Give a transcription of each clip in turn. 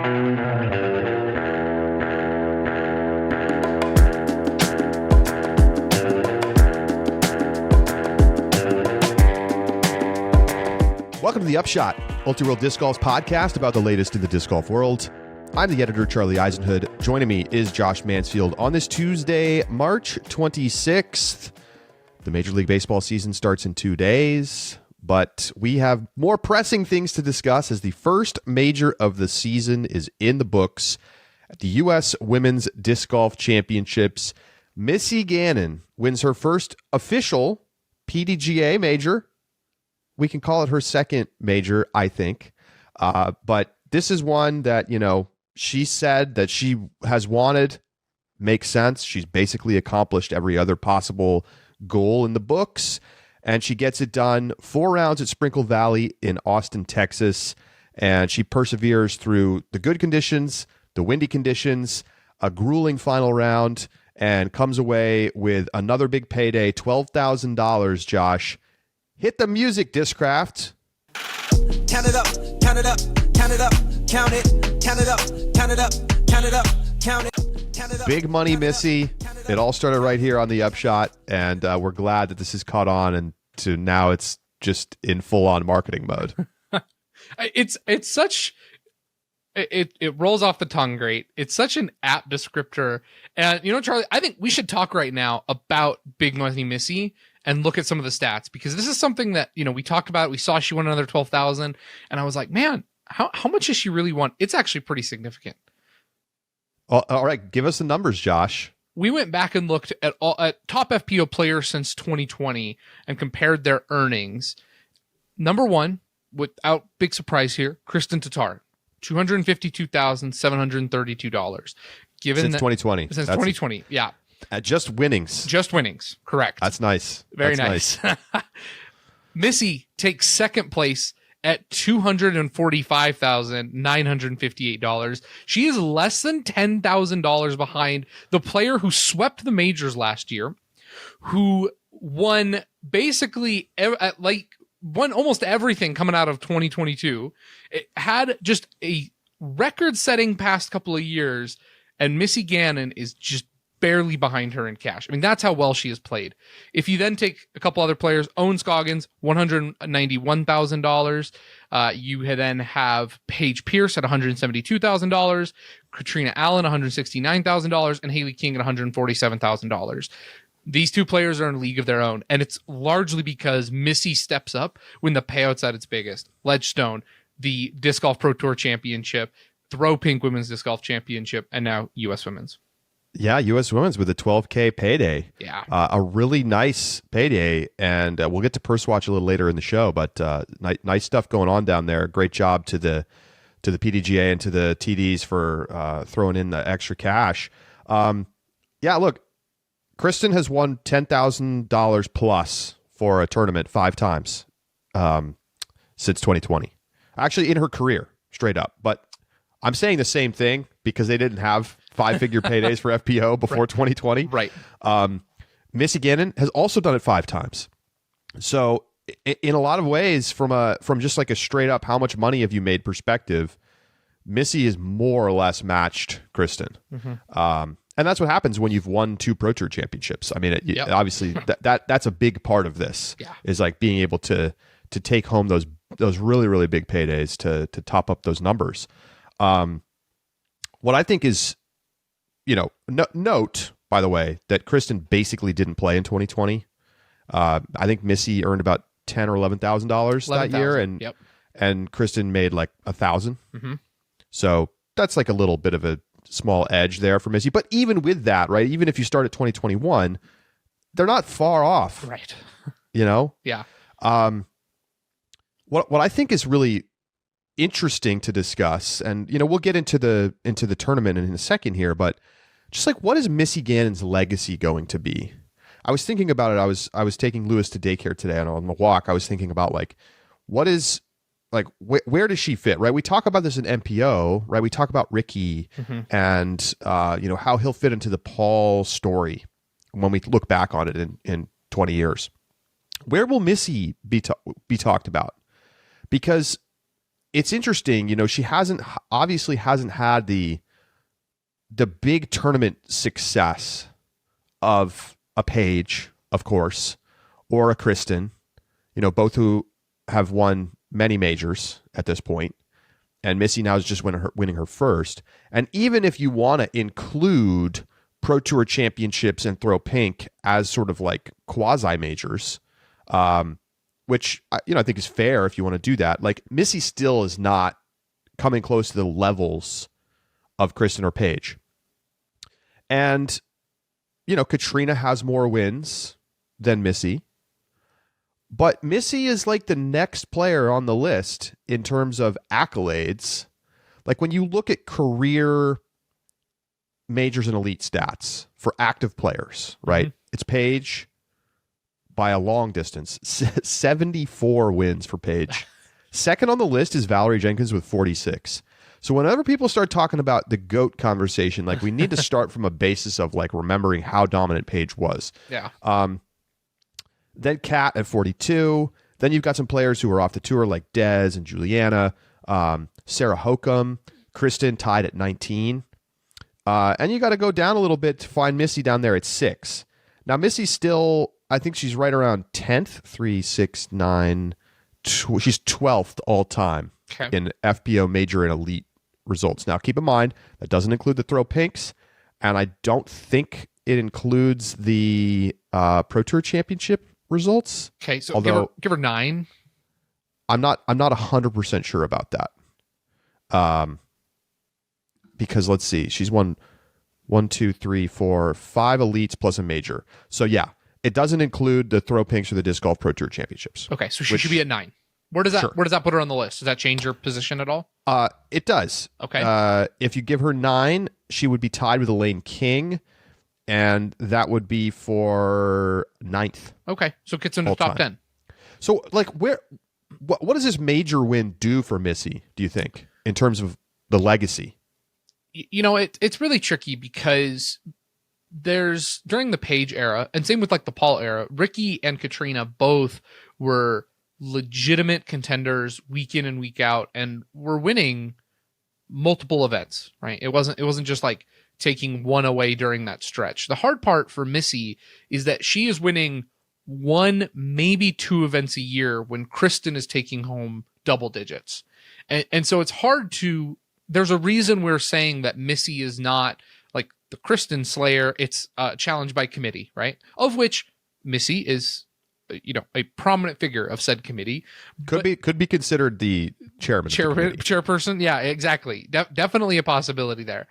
Welcome to the Upshot, Multi-World Disc Golf's podcast about the latest in the disc golf world. I'm the editor, Charlie Eisenhood. Joining me is Josh Mansfield on this Tuesday, March 26th. The Major League Baseball season starts in 2 days, but we have more pressing things to discuss as the first major of the season is in the books at the U.S. Women's Disc Golf Championships. Missy Gannon wins her first official PDGA Major. We can call it her second major, I think. But this is one that, she said that she has wanted. Makes sense. She's basically accomplished every other possible goal in the books. And she gets it done 4 rounds at Sprinkle Valley in Austin, Texas. And she perseveres through the good conditions, the windy conditions, a grueling final round, and comes away with another big payday, $12,000, Josh. Hit the music, Discraft. Count it up, count it up, count it up, count it, count it up, count it up, count it up, count it, count it up. Big money, Missy. It all started right here on the Upshot, and we're glad that this has caught on, and to now it's just in full-on marketing mode. It's such... It rolls off the tongue great. It's such an apt descriptor. And, Charlie, I think we should talk right now about Big Money Missy and look at some of the stats, because this is something that, we talked about. We saw she won another 12,000, and I was like, man, how much has she really won? It's actually pretty significant. All right, give us the numbers, Josh. We went back and looked at top FPO players since 2020 and compared their earnings. Number one, without big surprise here, Kristen Tatar, $252,732. Given since 2020. Since 2020, yeah. Just winnings. Just winnings, correct. That's nice. Very nice. Missy takes second place at $245,958. She is less than $10,000 behind the player who swept the majors last year, who won basically won almost everything coming out of 2022. It had just a record-setting past couple of years, and Missy Gannon is just barely behind her in cash. I mean, that's how well she has played. If you then take a couple other players, Owen Scoggins, $191,000. You then have Paige Pierce at $172,000, Katrina Allen, $169,000, and Haley King at $147,000. These two players are in a league of their own, and it's largely because Missy steps up when the payout's at its biggest. Ledgestone, the Disc Golf Pro Tour Championship, Throw Pink Women's Disc Golf Championship, and now U.S. Women's. Yeah, U.S. Women's with a $12K payday. Yeah. A really nice payday, and we'll get to PurseWatch a little later in the show, but nice stuff going on down there. Great job to the PDGA and to the TDs for throwing in the extra cash. Yeah, look, Kristen has won $10,000 plus for a tournament 5 times since 2020. Actually, in her career, straight up. But I'm saying the same thing because they didn't have 5-figure paydays for FPO before 2020. Right. Missy Gannon has also done it 5 times. So in a lot of ways, from just like a straight up how much money have you made perspective, Missy is more or less matched Kristen. Mm-hmm. And that's what happens when you've won 2 Pro Tour championships. I mean, obviously that's a big part of this. Yeah. Is like being able to take home those really, really big paydays to top up those numbers. What I think is, note, by the way, that Kristen basically didn't play in 2020. I think Missy earned about $10,000 or $11,000 that year, and Kristen made like $1,000. Mm-hmm. So that's like a little bit of a small edge there for Missy. But even with that, right, even if you start at 2021, they're not far off. Right. Yeah. What I think is really interesting to discuss, and we'll get into the tournament in a second here, but just like, what is Missy Gannon's legacy going to be? I was thinking about it. I was taking Lewis to daycare today, and on the walk, I was thinking about like, what is like, where does she fit? Right, we talk about this in MPO, right? We talk about Ricky, mm-hmm. and how he'll fit into the Paul story when we look back on it in 20 years. Where will Missy be talked about? Because it's interesting, she obviously hasn't had the big tournament success of a Paige, of course, or a Kristen, both who have won many majors at this point. And Missy now is just winning her first. And even if you want to include Pro Tour Championships and Throw Pink as sort of like quasi majors, which I think is fair if you want to do that. Like, Missy still is not coming close to the levels of Kristen or Paige. And Katrina has more wins than Missy. But Missy is like the next player on the list in terms of accolades. Like, when you look at career majors and elite stats for active players, right? Mm-hmm. It's Paige by a long distance. 74 wins for Paige. Second on the list is Valerie Jenkins with 46. So whenever people start talking about the GOAT conversation, like, we need to start from a basis of like remembering how dominant Paige was. Yeah. Then Kat at 42. Then you've got some players who are off the tour like Des and Juliana, Sarah Hokum, Kristen tied at 19. And you got to go down a little bit to find Missy down there at 6. Now, Missy's still, I think she's right around 10th, 3, 6, 9. She's 12th all time in FPO major and elite results. Now, keep in mind, that doesn't include the Throw Pinks, and I don't think it includes the Pro Tour Championship results. Okay, so although, give her 9. I'm not 100% sure about that. Because let's see, she's won 1, 2, 3, 4, 5 elites plus a major. So yeah, it doesn't include the Throw Pinks or the Disc Golf Pro Tour Championships. Okay, so she should be at 9. Where does that put her on the list? Does that change her position at all? It does. Okay. If you give her 9, she would be tied with Elaine King, and that would be for 9th. Okay, so it gets into the top 10. So, like, what does this major win do for Missy, do you think, in terms of the legacy? It's really tricky because during the Paige era, and same with like the Paul era, Ricky and Katrina both were legitimate contenders week in and week out, and were winning multiple events, right? It wasn't just like taking one away during that stretch. The hard part for Missy is that she is winning 1, maybe 2 events a year when Kristen is taking home double digits. And so it's hard to, there's a reason we're saying that Missy is not like the Kristen Slayer. It's challenged by committee, right? Of which Missy is, a prominent figure of said committee. Could be considered the chairperson. Yeah, exactly. Definitely a possibility there.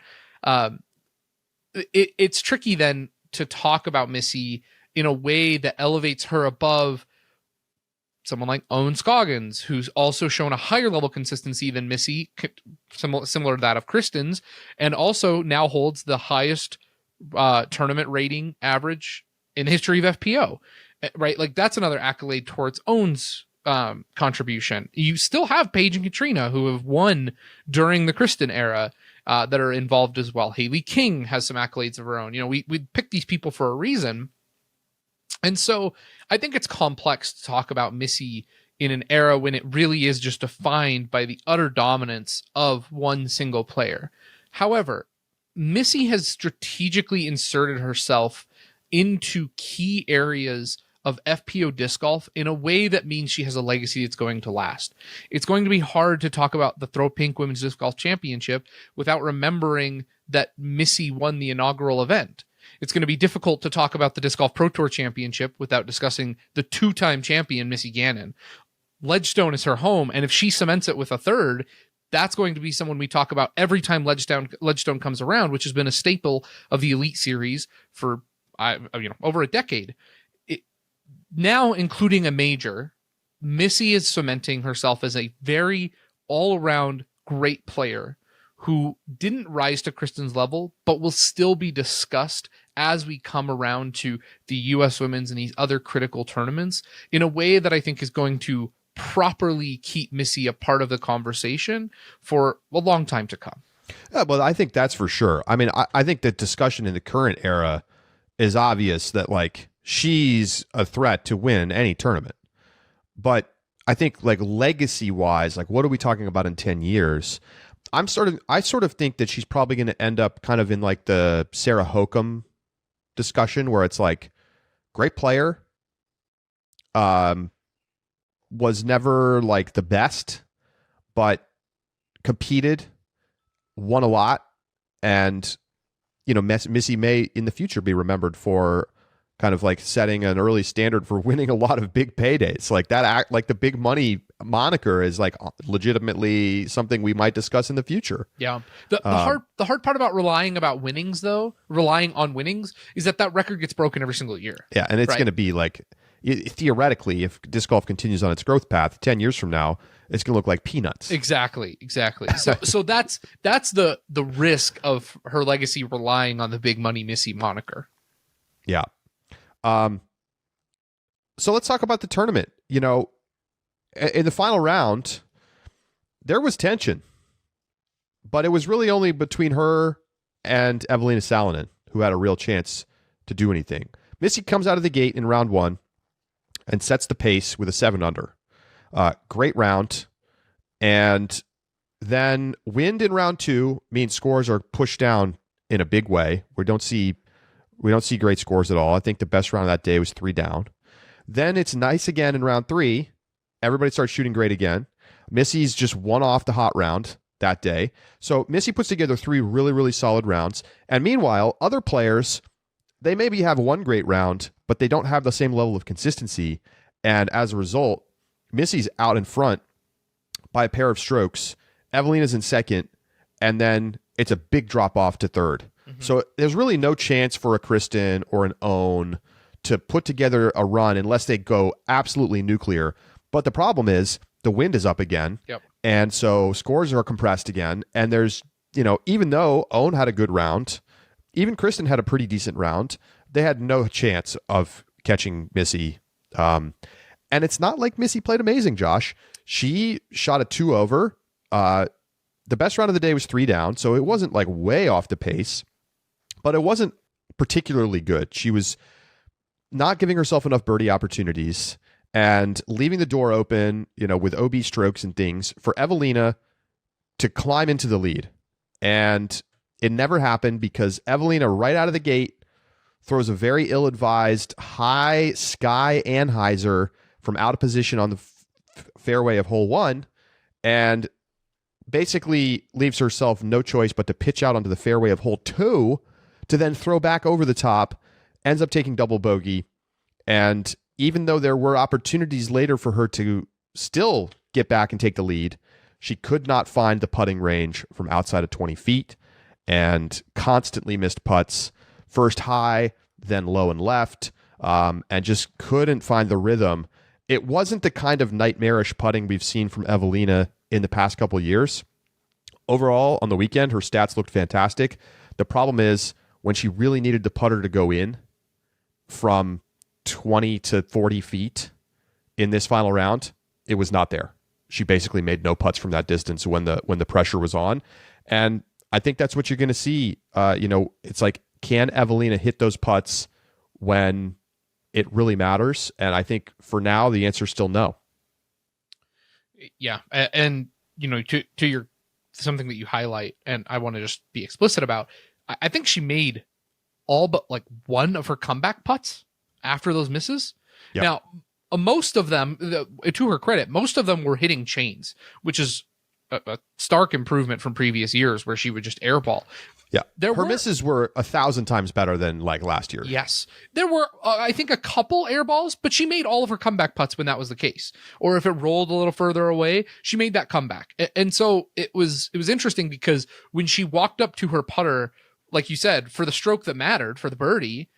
It's tricky then to talk about Missy in a way that elevates her above someone like Owen Scoggins, who's also shown a higher level consistency than Missy, similar to that of Kristen's, and also now holds the highest tournament rating average in the history of FPO. Right? Like, that's another accolade towards Owen's contribution. You still have Paige and Katrina, who have won during the Kristen era, that are involved as well. Haley King has some accolades of her own. We picked these people for a reason. And so I think it's complex to talk about Missy in an era when it really is just defined by the utter dominance of one single player. However, Missy has strategically inserted herself into key areas of FPO disc golf in a way that means she has a legacy that's going to last. It's going to be hard to talk about the Throw Pink Women's Disc Golf Championship without remembering that Missy won the inaugural event. It's going to be difficult to talk about the Disc Golf Pro Tour Championship without discussing the 2-time champion, Missy Gannon. Ledgestone is her home, and if she cements it with a third, that's going to be someone we talk about every time Ledgestone comes around, which has been a staple of the Elite Series for over a decade. Now, including a major, Missy is cementing herself as a very all-around great player who didn't rise to Kristen's level, but will still be discussed as we come around to the U.S. Women's and these other critical tournaments in a way that I think is going to properly keep Missy a part of the conversation for a long time to come. Yeah, well, I think that's for sure. I mean, I think the discussion in the current era is obvious that, like, she's a threat to win any tournament. But I think like legacy wise, like what are we talking about in 10 years? I sort of think that she's probably going to end up kind of in like the Sarah Hokum discussion where it's like great player, was never like the best, but competed, won a lot, and Missy may in the future be remembered for kind of like setting an early standard for winning a lot of big paydays. Like that like the big money moniker is like legitimately something we might discuss in the future. Yeah. The hard part about relying on winnings is that record gets broken every single year. Yeah. And it's going to be like, theoretically, if disc golf continues on its growth path 10 years from now, it's going to look like peanuts. Exactly. So that's the risk of her legacy relying on the big money Missy moniker. Yeah. So let's talk about the tournament. In the final round, there was tension, but it was really only between her and Eveliina Salonen, who had a real chance to do anything. Missy comes out of the gate in round 1 and sets the pace with a 7 under. Great round. And then wind in round 2 means scores are pushed down in a big way. We don't see great scores at all. I think the best round of that day was 3 down. Then it's nice again in round 3. Everybody starts shooting great again. Missy's just one off the hot round that day. So Missy puts together 3 really, really solid rounds. And meanwhile, other players, they maybe have one great round, but they don't have the same level of consistency. And as a result, Missy's out in front by a pair of strokes. Eveliina's in second. And then it's a big drop off to third. Mm-hmm. So there's really no chance for a Kristen or an Own to put together a run unless they go absolutely nuclear. But the problem is the wind is up again. Yep. And so scores are compressed again. And there's, even though Own had a good round, even Kristen had a pretty decent round, they had no chance of catching Missy. And it's not like Missy played amazing, Josh. She shot a 2 over. The best round of the day was 3 down. So it wasn't like way off the pace, but it wasn't particularly good. She was not giving herself enough birdie opportunities and leaving the door open, with OB strokes and things for Eveliina to climb into the lead. And it never happened because Eveliina right out of the gate throws a very ill-advised high sky anhyzer from out of position on the fairway of hole 1 and basically leaves herself no choice but to pitch out onto the fairway of hole 2 to then throw back over the top, ends up taking double bogey. And even though there were opportunities later for her to still get back and take the lead, she could not find the putting range from outside of 20 feet and constantly missed putts, first high, then low and left, and just couldn't find the rhythm. It wasn't the kind of nightmarish putting we've seen from Eveliina in the past couple of years. Overall, on the weekend, her stats looked fantastic. The problem is when she really needed the putter to go in from 20 to 40 feet in this final round, it was not there. She basically made no putts from that distance when the pressure was on. And I think that's what you're going to see. It's like, can Eveliina hit those putts when it really matters? And I think for now, the answer is still no. Yeah. And, to your something that you highlight, and I want to just be explicit about, I think she made all but like one of her comeback putts after those misses. Yep. Now, most of them, to her credit, most of them were hitting chains, which is a stark improvement from previous years where she would just airball. Yeah, her misses were 1,000 times better than like last year. Yes, there were I think a couple air balls, but she made all of her comeback putts when that was the case. Or if it rolled a little further away, she made that comeback. And so it was interesting because when she walked up to her putter, like you said, for the stroke that mattered, for the birdie,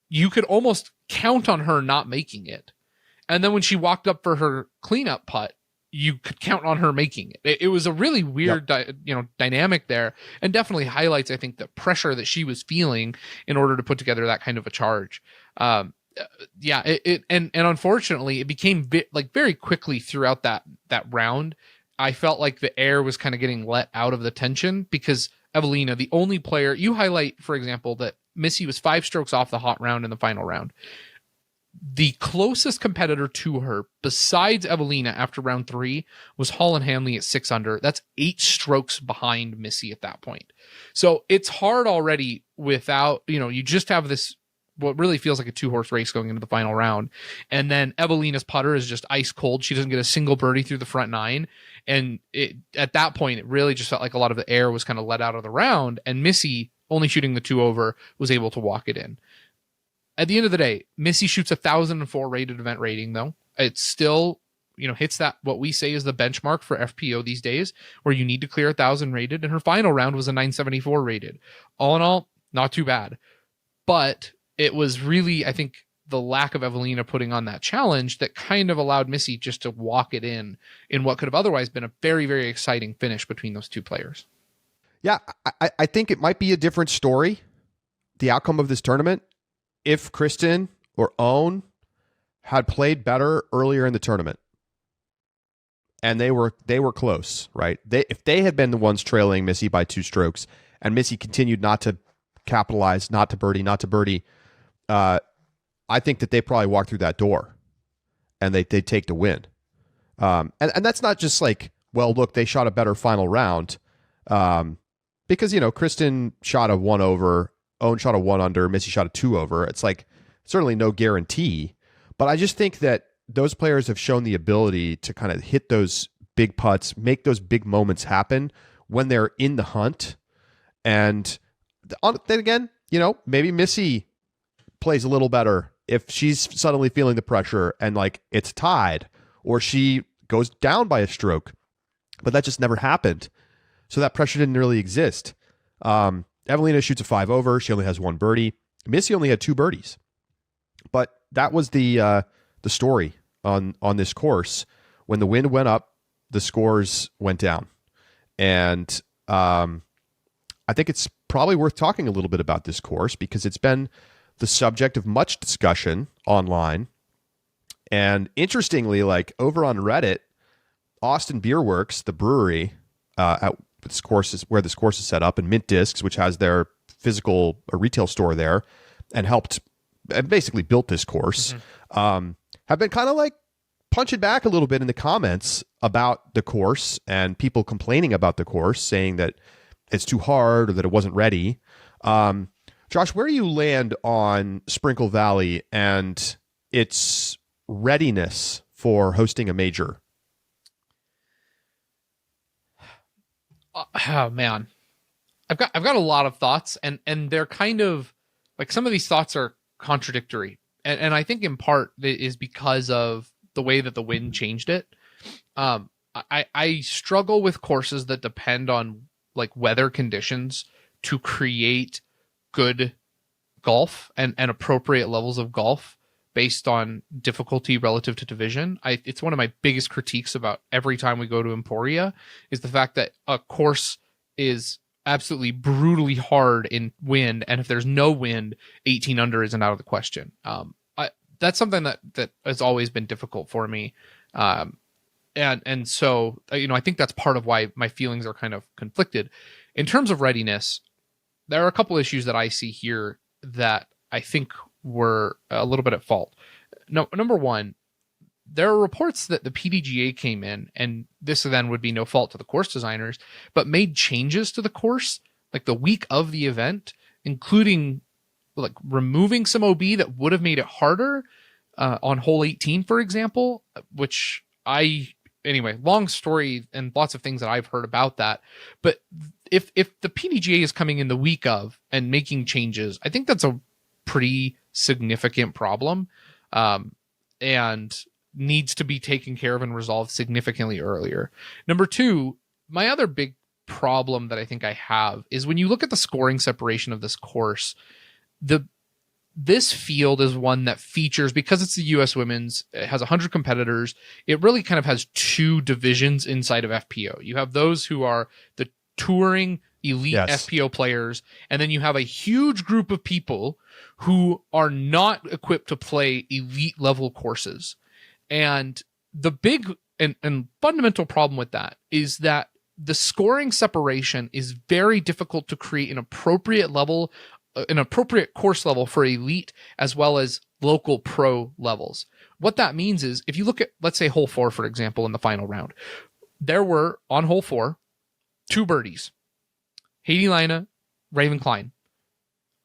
you could almost count on her not making it. And then when she walked up for her cleanup putt, you could count on her making it. It was a really weird, dynamic there, and definitely highlights, I think, the pressure that she was feeling in order to put together that kind of a charge. And unfortunately, it became very quickly throughout that round. I felt like the air was kind of getting let out of the tension because Eveliina, the only player you highlight, for example, that Missy was 5 strokes off the hot round in the final round. The closest competitor to her, besides Eveliina after round 3, was Holland Hanley at 6 under. That's 8 strokes behind Missy at that point. So it's hard already without, you just have this, what really feels like a 2-horse race going into the final round. And then Evelina's putter is just ice cold. She doesn't get a single birdie through the front 9. And at that point, it really just felt like a lot of the air was kind of let out of the round. And Missy, only shooting the 2 over, was able to walk it in. At the end of the day, Missy shoots 1,004 rated event rating, though. It still, hits that, what we say is the benchmark for FPO these days, where you need to clear 1,000 rated, and her final round was a 974 rated. All in all, not too bad. But it was really, I think, the lack of Eveliina putting on that challenge that kind of allowed Missy just to walk it in what could have otherwise been a very, very exciting finish between those two players. Yeah, I think it might be a different story, the outcome of this tournament, if Kristen or Owen had played better earlier in the tournament. And they were close, right? If they had been the ones trailing Missy by 2 strokes and Missy continued not to capitalize, not to birdie, I think that they probably walked through that door and they take the win. And that's not just like, well, look, they shot a better final round. Because, Kristen shot a 1 over, Owen shot a 1 under, Missy shot a 2 over. It's like certainly no guarantee, but I just think that those players have shown the ability to kind of hit those big putts, make those big moments happen when they're in the hunt. And then again, maybe Missy plays a little better if she's suddenly feeling the pressure and like it's tied, or she goes down by a stroke, but that just never happened. So that pressure didn't really exist. Eveliina shoots a 5 over. She only has 1 birdie. Missy only had 2 birdies. But that was the story on this course. When the wind went up, the scores went down. And I think it's probably worth talking a little bit about this course because it's been the subject of much discussion online. And interestingly, like over on Reddit, Austin Beer Works, the brewery, at this course is where this course is set up, and Mint Discs, which has their physical retail store there, and basically built this course, have been kind of like punching back a little bit in the comments about the course and people complaining about the course, saying that it's too hard or that it wasn't ready. Josh, where do you land on Sprinkle Valley and its readiness for hosting a major? Oh man, I've got a lot of thoughts, and they're kind of like, some of these thoughts are contradictory, and I think in part it is because of the way that the wind changed it. I struggle with courses that depend on like weather conditions to create good golf and appropriate levels of golf based on difficulty relative to division. It's one of my biggest critiques about every time we go to Emporia is the fact that a course is absolutely brutally hard in wind, and if there's no wind, 18 under isn't out of the question. That's something that has always been difficult for me. And so, I think that's part of why my feelings are kind of conflicted. In terms of readiness, there are a couple issues that I see here that I think were a little bit at fault. No, number one, there are reports that the PDGA came in, and this then would be no fault to the course designers, but made changes to the course like the week of the event, including like removing some OB that would have made it harder on hole 18, for example, which anyway, long story and lots of things that I've heard about that. But if the PDGA is coming in the week of and making changes, I think that's a pretty significant problem, and needs to be taken care of and resolved significantly earlier. Number two, my other big problem that I think I have is when you look at the scoring separation of this course, this field is one that features, because it's the US Women's, it has 100 competitors. It really kind of has 2 divisions inside of FPO. You have those who are the touring elite FPO players, and then you have a huge group of people who are not equipped to play elite level courses. And the big and fundamental problem with that is that the scoring separation is very difficult to create an appropriate level an appropriate course level for elite as well as local pro levels. What that means is if you look at, let's say, hole 4, for example, in the final round, there were on hole 4, 2 birdies, Eveliina, Raven Klein.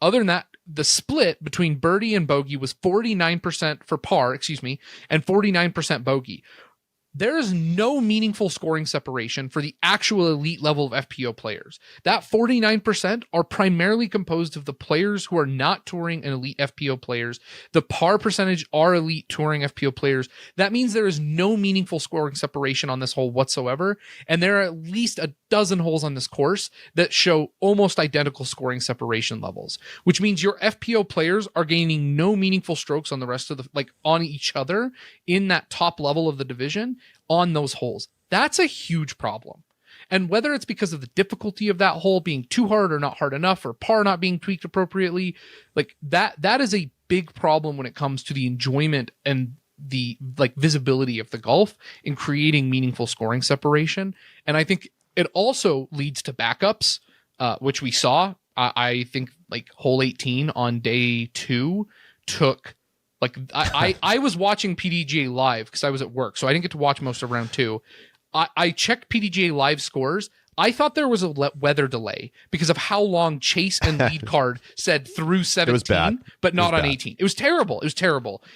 Other than that, the split between birdie and bogey was 49% for par, and 49% bogey. There is no meaningful scoring separation for the actual elite level of FPO players. That 49% are primarily composed of the players who are not touring and elite FPO players. The par percentage are elite touring FPO players. That means there is no meaningful scoring separation on this hole whatsoever. And there are at least a dozen holes on this course that show almost identical scoring separation levels, which means your FPO players are gaining no meaningful strokes on the rest of the, on each other in that top level of the division on those holes. That's a huge problem. And whether it's because of the difficulty of that hole being too hard or not hard enough, or par not being tweaked appropriately, that is a big problem when it comes to the enjoyment and the visibility of the golf in creating meaningful scoring separation. And I think it also leads to backups, which we saw. I think hole 18 on day 2 took I was watching PDGA live because I was at work, so I didn't get to watch most of round 2. I checked PDGA live scores. I thought there was a weather delay because of how long Chase and lead card said through 17, but not on 18. It was terrible.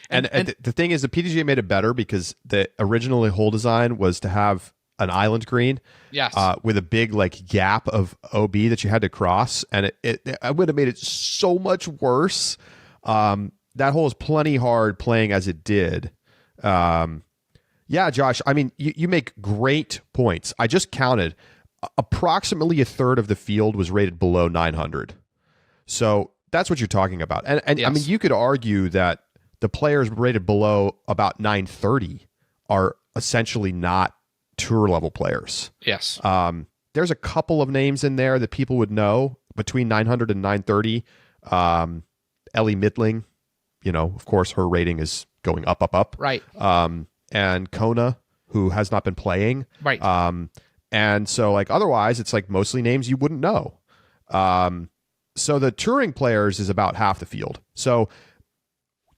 And the thing is, the PDGA made it better because the original hole design was to have an island green, yes, with a big gap of OB that you had to cross, and it would have made it so much worse. That hole is plenty hard playing as it did. Yeah, Josh, I mean, you make great points. I just counted. Approximately a third of the field was rated below 900. So that's what you're talking about. And yes. I mean, you could argue that the players rated below about 930 are essentially not tour level players. Yes. There's a couple of names in there that people would know between 900 and 930. Ellie Midling, of course, her rating is going up. Right. And Kona, who has not been playing. Right. And so otherwise it's mostly names you wouldn't know. So the touring players is about half the field. So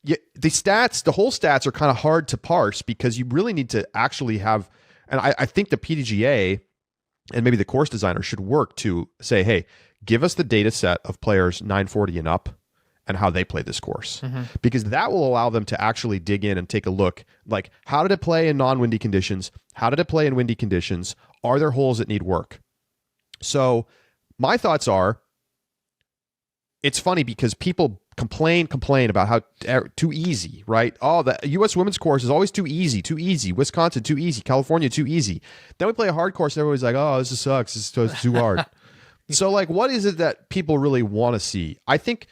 the whole stats are kind of hard to parse because you really need to actually have, and I think the PDGA and maybe the course designer should work to say, hey, give us the data set of players 940 and up and how they play this course, because that will allow them to actually dig in and take a look, how did it play in non-windy conditions? How did it play in windy conditions? Are there holes that need work? So my thoughts are, it's funny because people complain about how too easy, right? Oh, the U.S. women's course is always too easy. Wisconsin, too easy. California, too easy. Then we play a hard course and everybody's like, oh, this sucks. This is too hard. So what is it that people really want to see? I think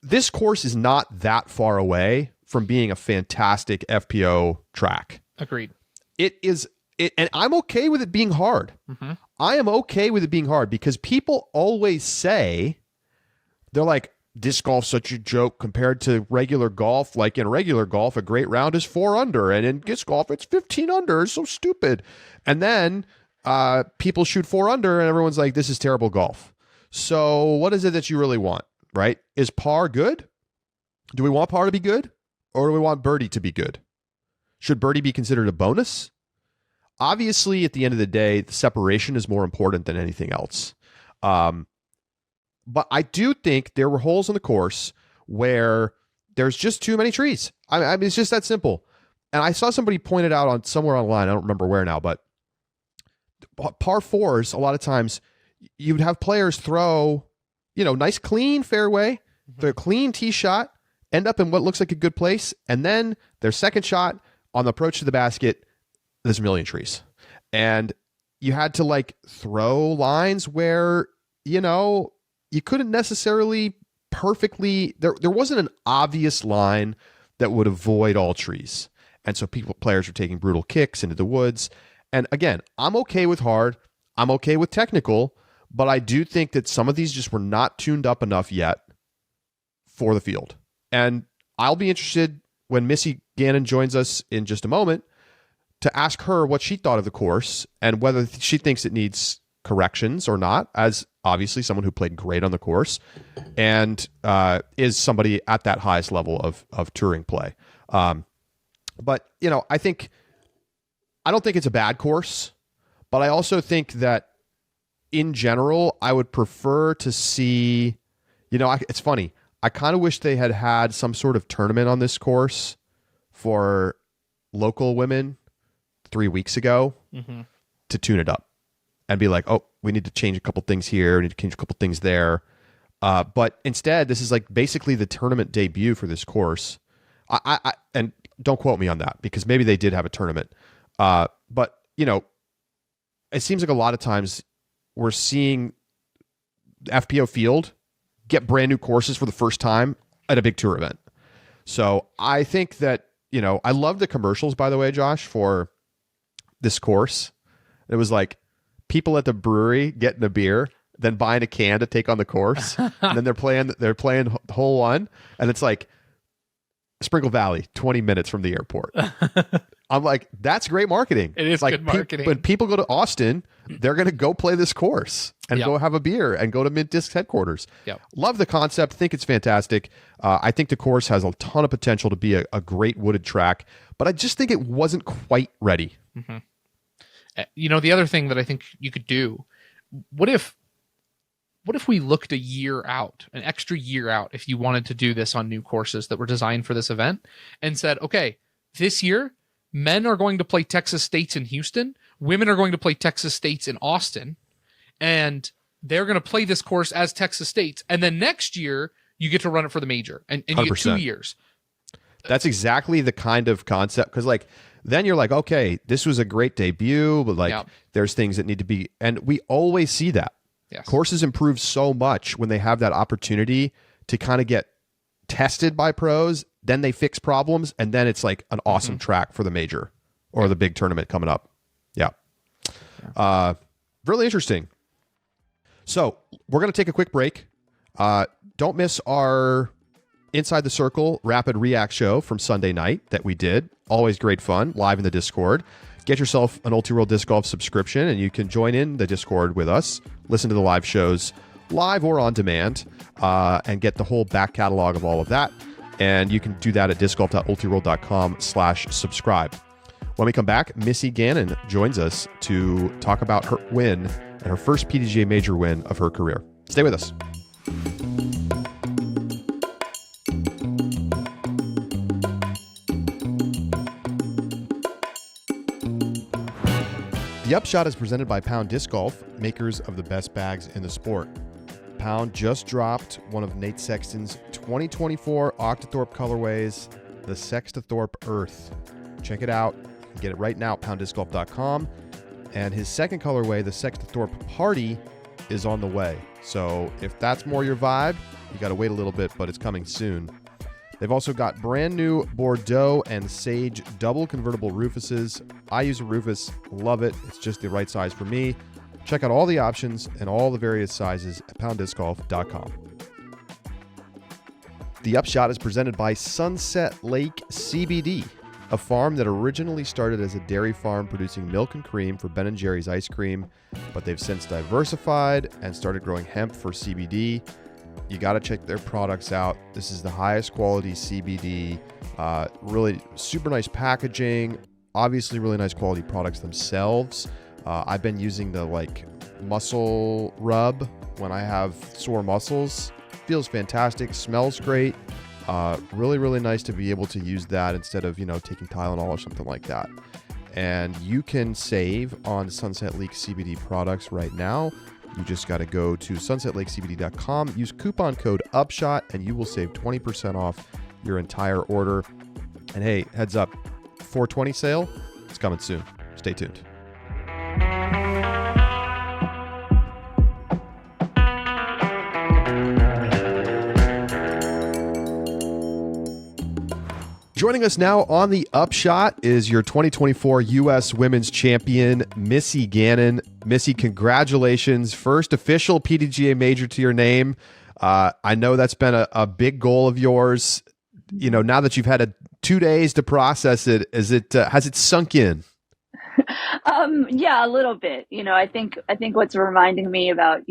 this course is not that far away from being a fantastic FPO track. Agreed. It is, and I'm okay with it being hard. I am okay with it being hard because people always say, they're like, disc golf's such a joke compared to regular golf. In regular golf, a great round is 4 under, and in disc golf, it's 15 under. It's so stupid. And then people shoot 4 under, and everyone's like, this is terrible golf. So what is it that you really want? Right? Is par good? Do we want par to be good? Or do we want birdie to be good? Should birdie be considered a bonus? Obviously, at the end of the day, the separation is more important than anything else. But I do think there were holes in the course where there's just too many trees. I mean, it's just that simple. And I saw somebody point it out on somewhere online. I don't remember where now, but par 4s, a lot of times, you would have players throw nice clean fairway, their clean tee shot, end up in what looks like a good place, and then their second shot on the approach to the basket, there's a million trees. And you had to throw lines where, you couldn't necessarily perfectly, there wasn't an obvious line that would avoid all trees. And so players were taking brutal kicks into the woods. And again, I'm okay with hard, I'm okay with technical, but I do think that some of these just were not tuned up enough yet for the field. And I'll be interested when Missy Gannon joins us in just a moment to ask her what she thought of the course and whether she thinks it needs corrections or not, as obviously someone who played great on the course and is somebody at that highest level of touring play. But, you know, I don't think it's a bad course, but I also think that in general, I would prefer to see, you know, it's funny. I kind of wish they had some sort of tournament on this course for local women 3 weeks ago to tune it up and be like, oh, we need to change a couple things here. We need to change a couple things there. But instead, this is like basically the tournament debut for this course. And don't quote me on that because maybe they did have a tournament. But, you know, it seems like a lot of times we're seeing FPO Field get brand new courses for the first time at a big tour event. So I think that, you know, I love the commercials, by the way, Josh, for this course. It was like people at the brewery getting a beer, then buying a can to take on the course. And then they're playing hole one. And it's like Sprinkle Valley, 20 minutes from the airport. I'm like, that's great marketing. It is like, good marketing. When people go to Austin, they're going to go play this course and go have a beer and go to Mint Disc headquarters. Yep. Love the concept. Think it's fantastic. I think the course has a ton of potential to be a great wooded track, but I just think it wasn't quite ready. Mm-hmm. You know, the other thing that I think you could do, what if we looked a year out, an extra year out, if you wanted to do this on new courses that were designed for this event and said, okay, this year, men are going to play Texas States in Houston. Women are going to play Texas States in Austin. And they're going to play this course as Texas States. And then next year, you get to run it for the major. And you get 2 years. That's exactly the kind of concept. Because, like, then you're like, okay, this was a great debut. But, like, there's things that need to be... And we always see that. Yes. Courses improve so much when they have that opportunity to kind of get tested by pros, then they fix problems, and then it's like an awesome track for the major or the big tournament coming up. Really interesting. So we're going to take a quick break. Don't miss our Inside the Circle Rapid React show from Sunday night that we did. Always great fun, live in the Discord. Get yourself an Ulti-World Disc Golf subscription, and you can join in the Discord with us, listen to the live shows, live or on demand, and get the whole back catalog of all of that. And you can do that at discgolf.ultiworld.com/subscribe. When we come back, Missy Gannon joins us to talk about her win and her first PDGA Major win of her career. Stay with us. The Upshot is presented by Pound Disc Golf, makers of the best bags in the sport. Pound just dropped one of Nate Sexton's 2024 Octothorpe colorways, the Sextothorpe Earth. Check it out. Get it right now at PoundDiscGolf.com. And his second colorway, the Sextothorpe Party, is on the way. So if that's more your vibe, you got to wait a little bit, but it's coming soon. They've also got brand new Bordeaux and Sage double convertible Rufuses. I use a Rufus, love it. It's just the right size for me. Check out all the options and all the various sizes at PoundDiscGolf.com. The Upshot is presented by Sunset Lake CBD, a farm that originally started as a dairy farm producing milk and cream for Ben & Jerry's ice cream, but they've since diversified and started growing hemp for CBD. You got to check their products out. This is the highest quality CBD, really super nice packaging, obviously really nice quality products themselves. I've been using the muscle rub when I have sore muscles. Feels fantastic, smells great. Really, really nice to be able to use that instead of, taking Tylenol or something like that. And you can save on Sunset Lake CBD products right now. You just got to go to sunsetlakecbd.com, use coupon code UPSHOT, and you will save 20% off your entire order. And hey, heads up, 420 sale, it's coming soon. Stay tuned. Joining us now on the Upshot is your 2024 U.S. Women's Champion, Missy Gannon. Missy, congratulations. First official PDGA Major to your name. I know that's been a big goal of yours. Now that you've had 2 days to process it, has it sunk in? Yeah, a little bit. I think what's reminding me about,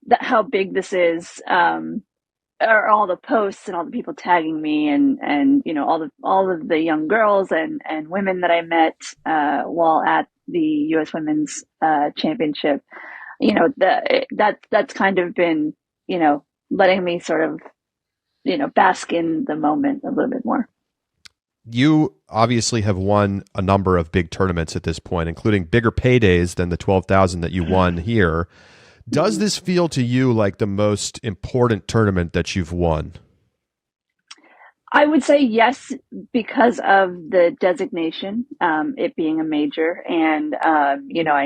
that how big this is, are all the posts and all the people tagging me and all of the young girls and women that I met while at the US Women's Championship. That's kind of been, letting me sort of, bask in the moment a little bit more. You obviously have won a number of big tournaments at this point, including bigger paydays than the 12,000 that you won here. Does this feel to you like the most important tournament that you've won? I would say yes, because of the designation, it being a major. And, I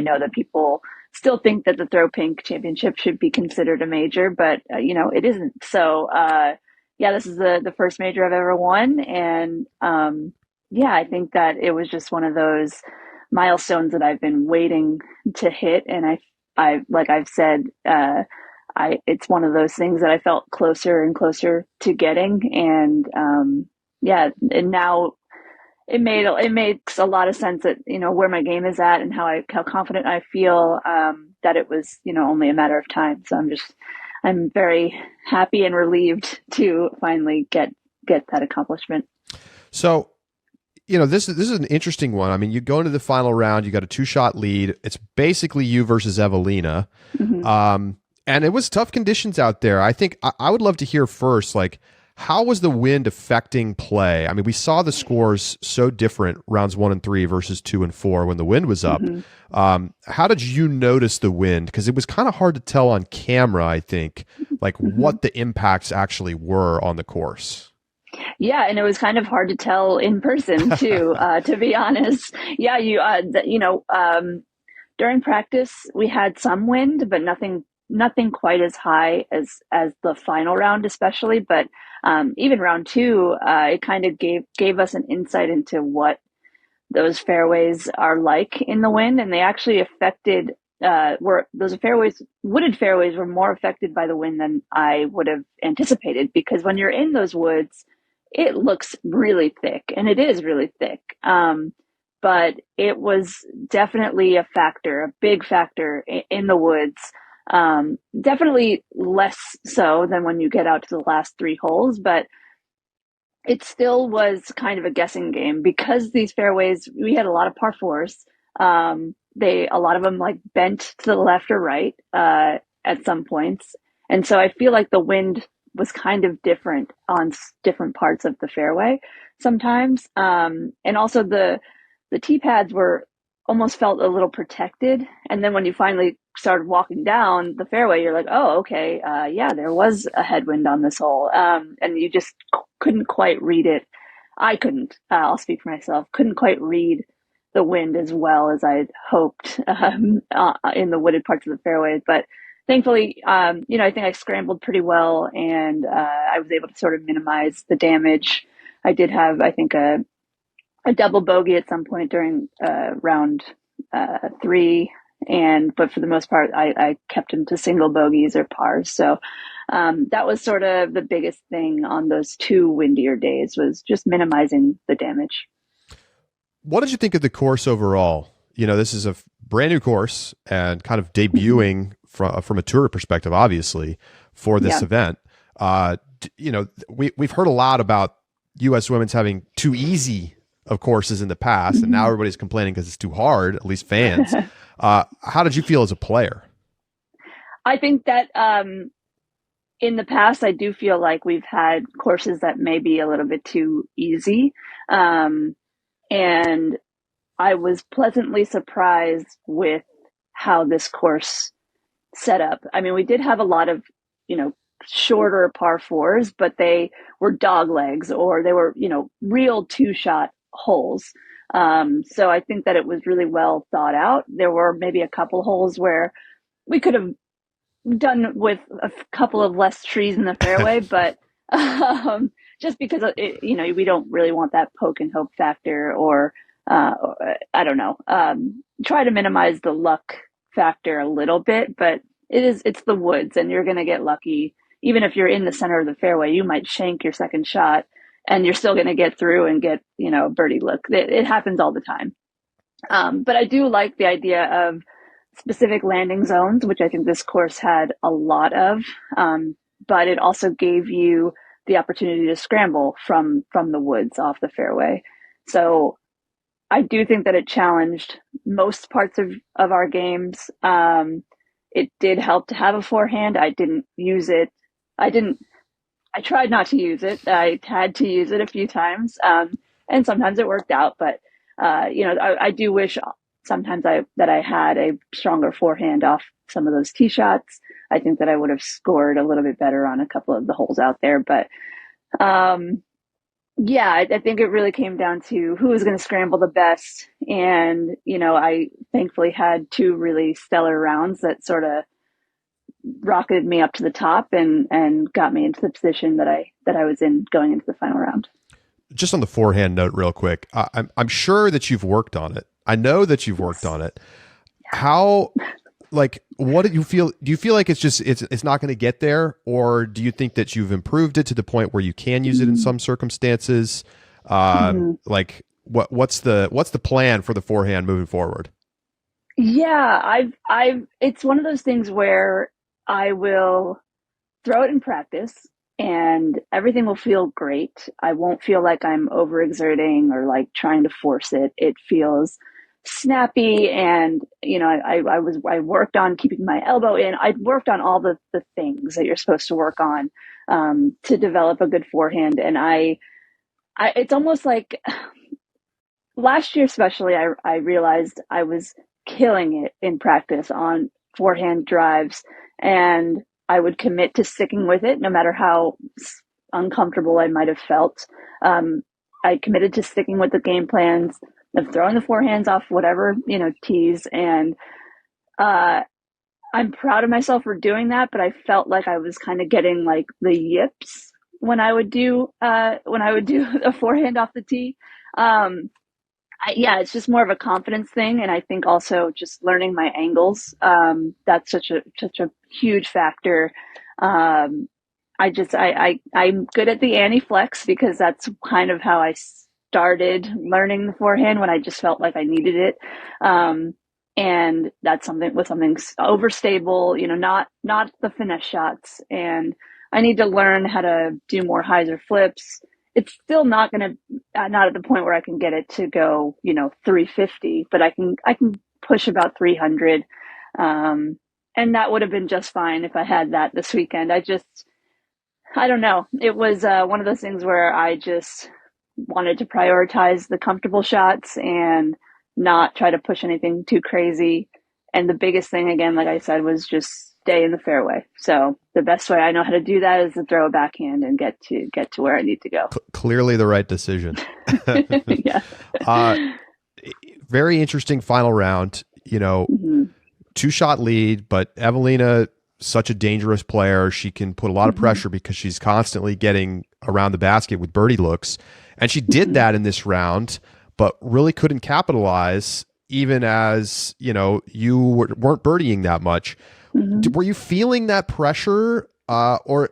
know that people still think that the Throw Pink Championship should be considered a major, but, it isn't. So, yeah, this is the first major I've ever won. And, yeah, I think that it was just one of those milestones that I've been waiting to hit. And like I've said, it's one of those things that I felt closer and closer to getting. And, yeah, and now it makes a lot of sense that, where my game is at and how confident I feel, that it was, only a matter of time. So I'm very happy and relieved to finally get that accomplishment. So, this is an interesting one. I mean, you go into the final round, you got a 2-shot lead. It's basically you versus Eveliina. Mm-hmm. And it was tough conditions out there. I think I would love to hear first, like, how was the wind affecting play? I mean, we saw the scores so different rounds 1 and 3 versus 2 and 4 when the wind was up. Mm-hmm. How did you notice the wind? Because it was kind of hard to tell on camera, I think, like what the impacts actually were on the course. Yeah, and it was kind of hard to tell in person too, to be honest. Yeah, during practice we had some wind, but nothing quite as high as the final round, especially. But even round 2, it kind of gave us an insight into what those fairways are like in the wind, and they actually affected. Wooded fairways were more affected by the wind than I would have anticipated, because when you're in those woods, it looks really thick, and it is really thick. But it was definitely a big factor in the woods. Definitely less so than when you get out to the last 3 holes, but it still was kind of a guessing game, because these fairways, we had a lot of par 4s. A lot of them like bent to the left or right, at some points. And so I feel like the wind was kind of different on different parts of the fairway sometimes. And also the tee pads almost felt a little protected. And then when you finally started walking down the fairway, you're like, oh, okay. Yeah, there was a headwind on this hole. And you just couldn't quite read it. I couldn't, I'll speak for myself, couldn't quite read the wind as well as I'd hoped, in the wooded parts of the fairway. But thankfully, I think I scrambled pretty well, and I was able to sort of minimize the damage. I did have, I think, a double bogey at some point during round 3, but for the most part, I kept them to single bogeys or pars. So that was sort of the biggest thing on those 2 windier days, was just minimizing the damage. What did you think of the course overall? This is a brand new course and kind of debuting from a tour perspective, obviously, for this event. We've heard a lot about U.S. Women's having too easy of courses in the past, and now everybody's complaining because it's too hard, at least fans. How did you feel as a player? I think that in the past, I do feel like we've had courses that may be a little bit too easy. And I was pleasantly surprised with how this course set up. I mean, we did have a lot of, shorter par 4s, but they were dog legs, or they were, real 2-shot holes. So I think that it was really well thought out. There were maybe a couple holes where we could have done with a couple of less trees in the fairway, but just because we don't really want that poke and hope factor, or I don't know, try to minimize the luck factor a little bit. But it's the woods, and you're going to get lucky. Even if you're in the center of the fairway, you might shank your second shot, and you're still going to get through and get, birdie look. It happens all the time. But I do like the idea of specific landing zones, which I think this course had a lot of. But it also gave you the opportunity to scramble from the woods off the fairway. So I do think that it challenged most parts of our games. It did help to have a forehand. I didn't use it. I tried not to use it. I had to use it a few times. And sometimes it worked out, but I do wish sometimes that I had a stronger forehand off some of those tee shots. I think that I would have scored a little bit better on a couple of the holes out there, but yeah, I think it really came down to who was going to scramble the best. And, I thankfully had two really stellar rounds that sort of rocketed me up to the top and got me into the position that I was in going into the final round. Just on the forehand note real quick, I'm sure that you've worked on it. I know that you've worked on it. How, what do you feel? Do you feel like it's not going to get there, or do you think that you've improved it to the point where you can use it in some circumstances? What's the plan for the forehand moving forward? Yeah, it's one of those things where I will throw it in practice and everything will feel great. I won't feel like I'm overexerting or like trying to force it. It feels snappy, and I worked on keeping my elbow in. I worked on all the things that you're supposed to work on to develop a good forehand. And I it's almost like last year especially, I realized I was killing it in practice on forehand drives, and I would commit to sticking with it no matter how uncomfortable I might have felt. I committed to sticking with the game plans of throwing the forehands off whatever, tees. And I'm proud of myself for doing that, but I felt like I was kind of getting like the yips when I would do a forehand off the tee. It's just more of a confidence thing, and I think also just learning my angles. That's such a huge factor. I'm good at the anti-flex because that's kind of how I started learning the forehand, when I just felt like I needed it. And that's something overstable, not the finesse shots. And I need to learn how to do more hyzer flips. It's still not at the point where I can get it to go, 350, but I can push about 300. And that would have been just fine if I had that this weekend. I don't know. It was one of those things where I just wanted to prioritize the comfortable shots and not try to push anything too crazy. And the biggest thing, again, like I said, was just stay in the fairway. So the best way I know how to do that is to throw a backhand and get to where I need to go. Clearly the right decision. Yeah. Very interesting final round, 2-shot lead, but Eveliina, such a dangerous player. She can put a lot of pressure because she's constantly getting around the basket with birdie looks. And she did that in this round, but really couldn't capitalize, even as, you weren't birdieing that much. Were you feeling that pressure, or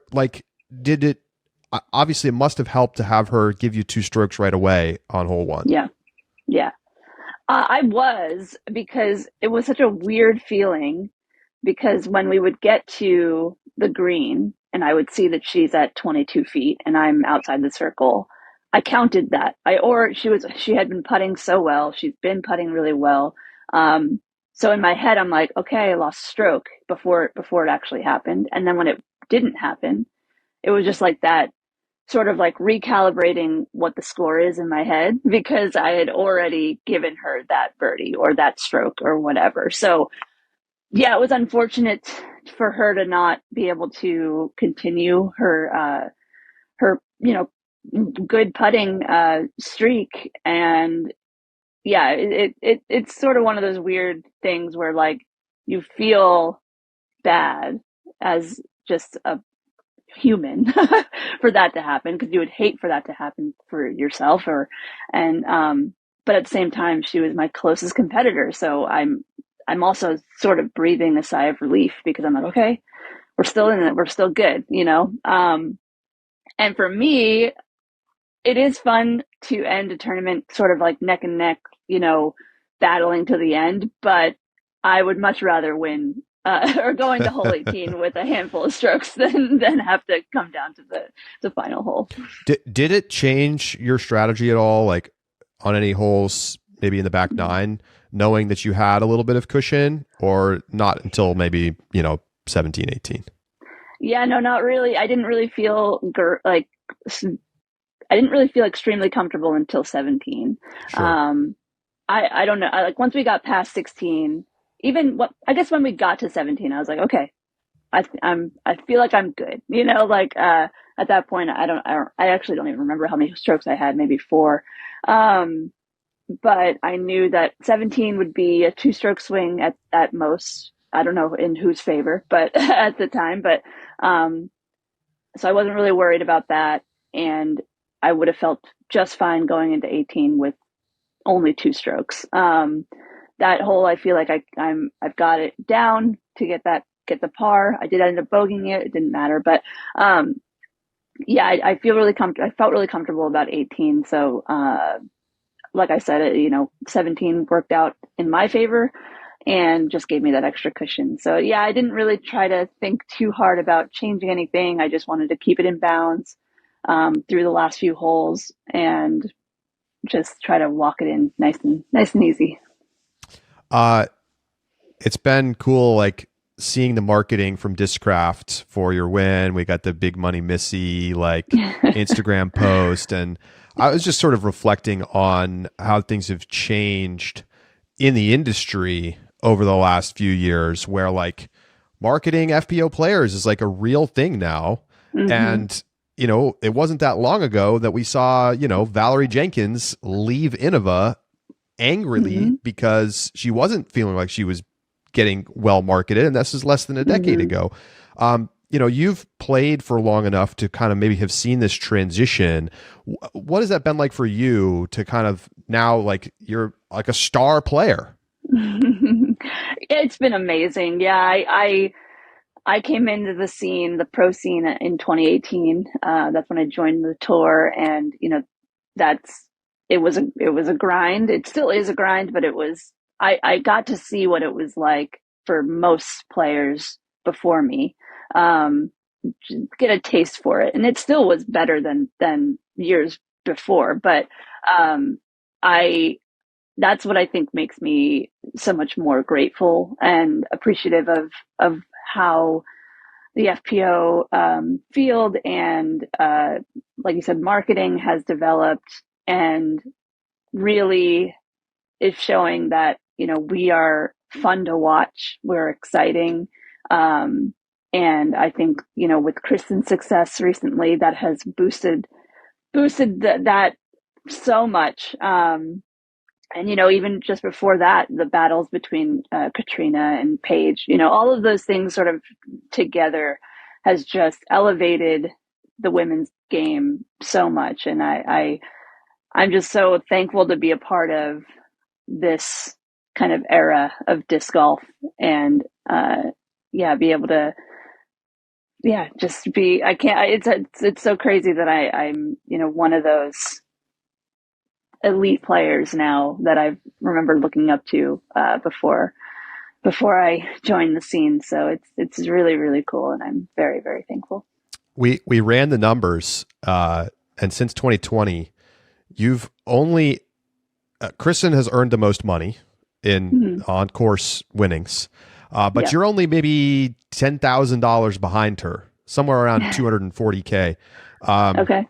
did it? Obviously, it must have helped to have her give you 2 strokes right away on hole 1. Yeah. I was, because it was such a weird feeling, because when we would get to the green and I would see that she's at 22 feet and I'm outside the circle, I counted that. She had been putting so well. She's been putting really well. So in my head, I'm like, okay, I lost stroke before it actually happened. And then when it didn't happen, it was just like that, sort of like recalibrating what the score is in my head, because I had already given her that birdie or that stroke or whatever. So yeah, it was unfortunate for her to not be able to continue her good putting streak. And yeah, it's sort of one of those weird things where like you feel bad as just a human for that to happen, because you would hate for that to happen for yourself, but at the same time she was my closest competitor, so I'm also sort of breathing a sigh of relief, because I'm like, okay, we're still in it, we're still good, and for me it is fun to end a tournament sort of like neck and neck, battling to the end, but I would much rather win or go into hole 18 with a handful of strokes than have to come down to the final hole. Did it change your strategy at all, like on any holes, maybe in the back nine, knowing that you had a little bit of cushion, or not until maybe, 17, 18? Yeah, no, not really. I didn't really feel extremely comfortable until 17. Sure. I don't know. Like once we got past 16, I guess when we got to 17, I was like, okay, I feel like I'm good. At that point, I actually don't even remember how many strokes I had, maybe 4. But I knew that 17 would be a 2-stroke swing at most. I don't know in whose favor, but at the time, so I wasn't really worried about that. And I would have felt just fine going into 18 with only 2 strokes. That hole, I feel like I've got it down to get the par. I did end up bogeying it. It didn't matter, but yeah, I felt really comfortable about 18. So like I said, 17 worked out in my favor and just gave me that extra cushion. So yeah, I didn't really try to think too hard about changing anything. I just wanted to keep it in bounds through the last few holes and just try to walk it in nice and easy. It's been cool, like seeing the marketing from Discraft for your win. We got the big money Missy Instagram post, and I was just sort of reflecting on how things have changed in the industry over the last few years, where like marketing FPO players is like a real thing now. Mm-hmm. And it wasn't that long ago that we saw, Valerie Jenkins leave Innova angrily Mm-hmm. because she wasn't feeling like she was getting well marketed. And this is less than a decade ago. You've played for long enough to kind of maybe have seen this transition. What has that been like for you to kind of now, like you're like a star player? It's been amazing. Yeah. I came into the pro scene in 2018. That's when I joined the tour, and it was a grind. It still is a grind, but I got to see what it was like for most players before me, get a taste for it, and it still was better than years before. But that's what I think makes me so much more grateful and appreciative of how the FPO field and like you said, marketing has developed and really is showing that we are fun to watch. We're exciting, and I think with Kristen's success recently, that has boosted that so much. And even just before that, the battles between Katrina and Paige, all of those things sort of together has just elevated the women's game so much. And I'm just so thankful to be a part of this kind of era of disc golf and be able to just be. I can't. It's so crazy that I'm one of those elite players now that I remember looking up to before I joined the scene. So it's really, really cool, and I'm very, very thankful. We ran the numbers, and since 2020, you've only Kristen has earned the most money in on course winnings, but you're only maybe $10,000 behind her, somewhere around $240K. Okay.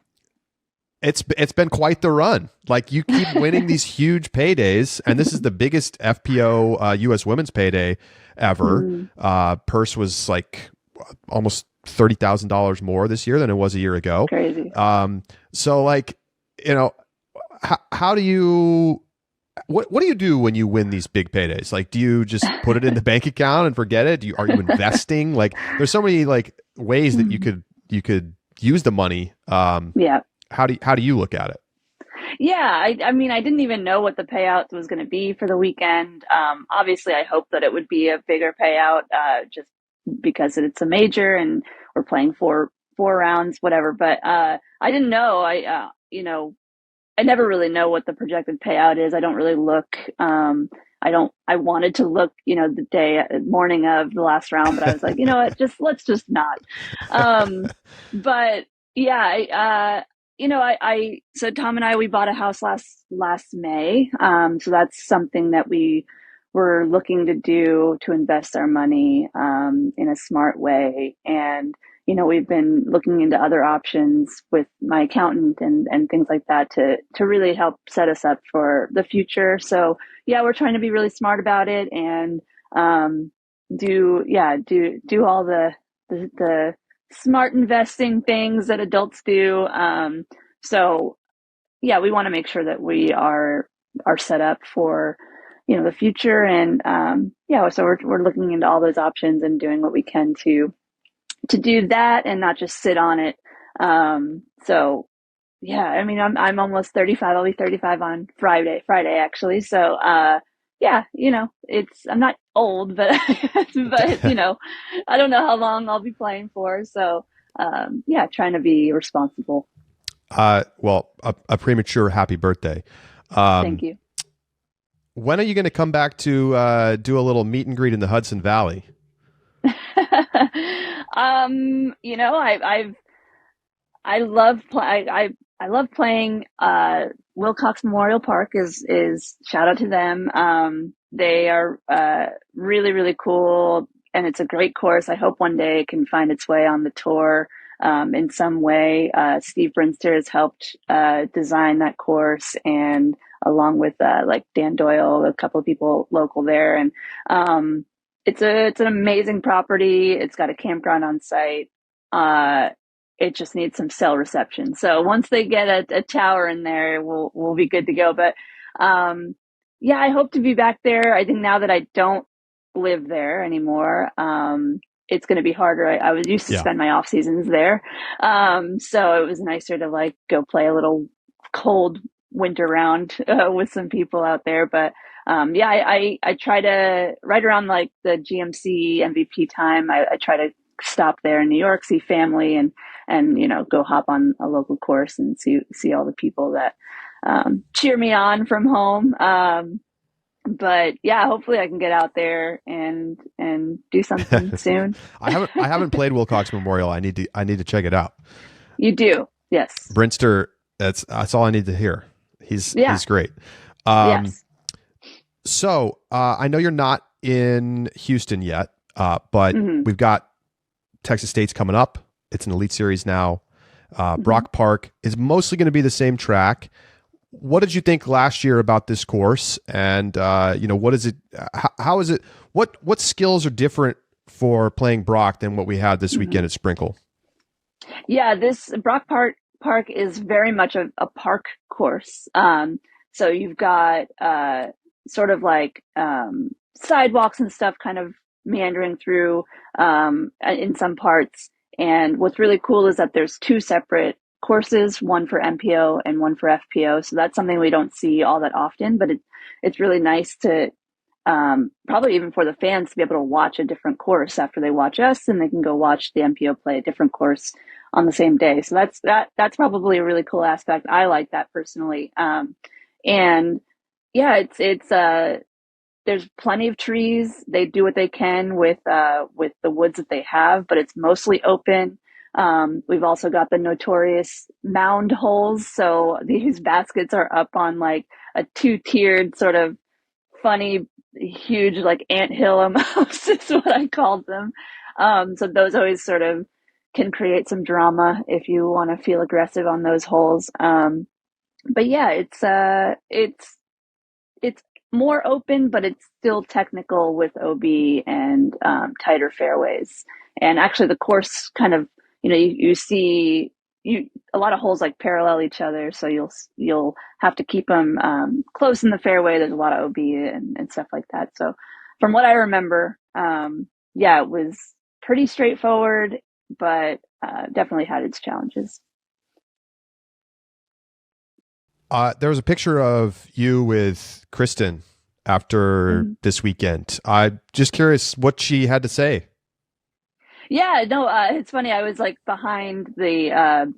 It's been quite the run. Like you keep winning these huge paydays, and this is the biggest FPO U.S. women's payday ever. Purse was like almost $30,000 more this year than it was a year ago. Crazy. So like, how do you? What do you do when you win these big paydays? Like, do you just put it in the bank account and forget it? Are you investing? Like, there's so many like ways that you could use the money. Yeah. How do you look at it? Yeah, I mean, I didn't even know what the payout was going to be for the weekend. Obviously, I hoped that it would be a bigger payout, just because it's a major and we're playing four rounds, whatever. But I didn't know. I never really know what the projected payout is. I don't really look. I wanted to look, the morning of the last round, but I was like, you know what, let's just not. But yeah, so Tom and I, we bought a house last May. So that's something that we were looking to do to invest our money, in a smart way. And, we've been looking into other options with my accountant and things like that to really help set us up for the future. So yeah, we're trying to be really smart about it and, do all the smart investing things that adults do. So yeah, we want to make sure that we are set up for, the future. And, so we're looking into all those options and doing what we can to do that and not just sit on it. So yeah, I mean, I'm almost 35. I'll be 35 on Friday actually. So, yeah, I'm not old, but, but, I don't know how long I'll be playing for. So, yeah, trying to be responsible. Well, a premature happy birthday. Thank you. When are you going to come back to do a little meet and greet in the Hudson Valley? I love playing. Wilcox Memorial Park is shout out to them. They are really, really cool, and it's a great course. I hope one day it can find its way on the tour in some way. Steve Brinster has helped design that course, and along with like Dan Doyle, a couple of people local there, and it's an amazing property. It's got a campground on site. It just needs some cell reception. So once they get a tower in there, we'll be good to go. But yeah, I hope to be back there. I think now that I don't live there anymore, it's going to be harder. I was used to spend my off seasons there, so it was nicer to like go play a little cold winter round with some people out there. But yeah, I try to right around like the GMC MVP time. I try to stop there in New York, see family, and go hop on a local course and see all the people that cheer me on from home. But yeah, hopefully I can get out there and do something soon. I haven't played Wilcox Memorial. I need to check it out. You do, yes. Brinster, that's all I need to hear. He's great. Yes. So I know you're not in Houston yet, but we've got Texas State's coming up. It's an Elite Series now. Brock Park is mostly going to be the same track. What did you think last year about this course? And what is it? How is it? What skills are different for playing Brock than what we had this weekend at Sprinkle? Yeah, this Brock Park is very much a park course. So you've got sort of like sidewalks and stuff kind of meandering through in some parts. And what's really cool is that there's two separate courses, one for MPO and one for FPO. So that's something we don't see all that often, but it's really nice to probably even for the fans to be able to watch a different course after they watch us, and they can go watch the MPO play a different course on the same day. So that's probably a really cool aspect. I like that personally. And yeah, it's there's plenty of trees. They do what they can with the woods that they have, but it's mostly open. We've also got the notorious mound holes. So these baskets are up on like a 2-tiered sort of funny, huge, like anthill almost is what I called them. So those always sort of can create some drama if you want to feel aggressive on those holes. But yeah, it's more open, but it's still technical with OB and tighter fairways. And actually the course kind of, you see a lot of holes like parallel each other. So you'll have to keep them close in the fairway. There's a lot of OB and stuff like that. So from what I remember, it was pretty straightforward, but definitely had its challenges. There was a picture of you with Kristen after this weekend. I'm just curious what she had to say. Yeah, no, it's funny. I was like behind the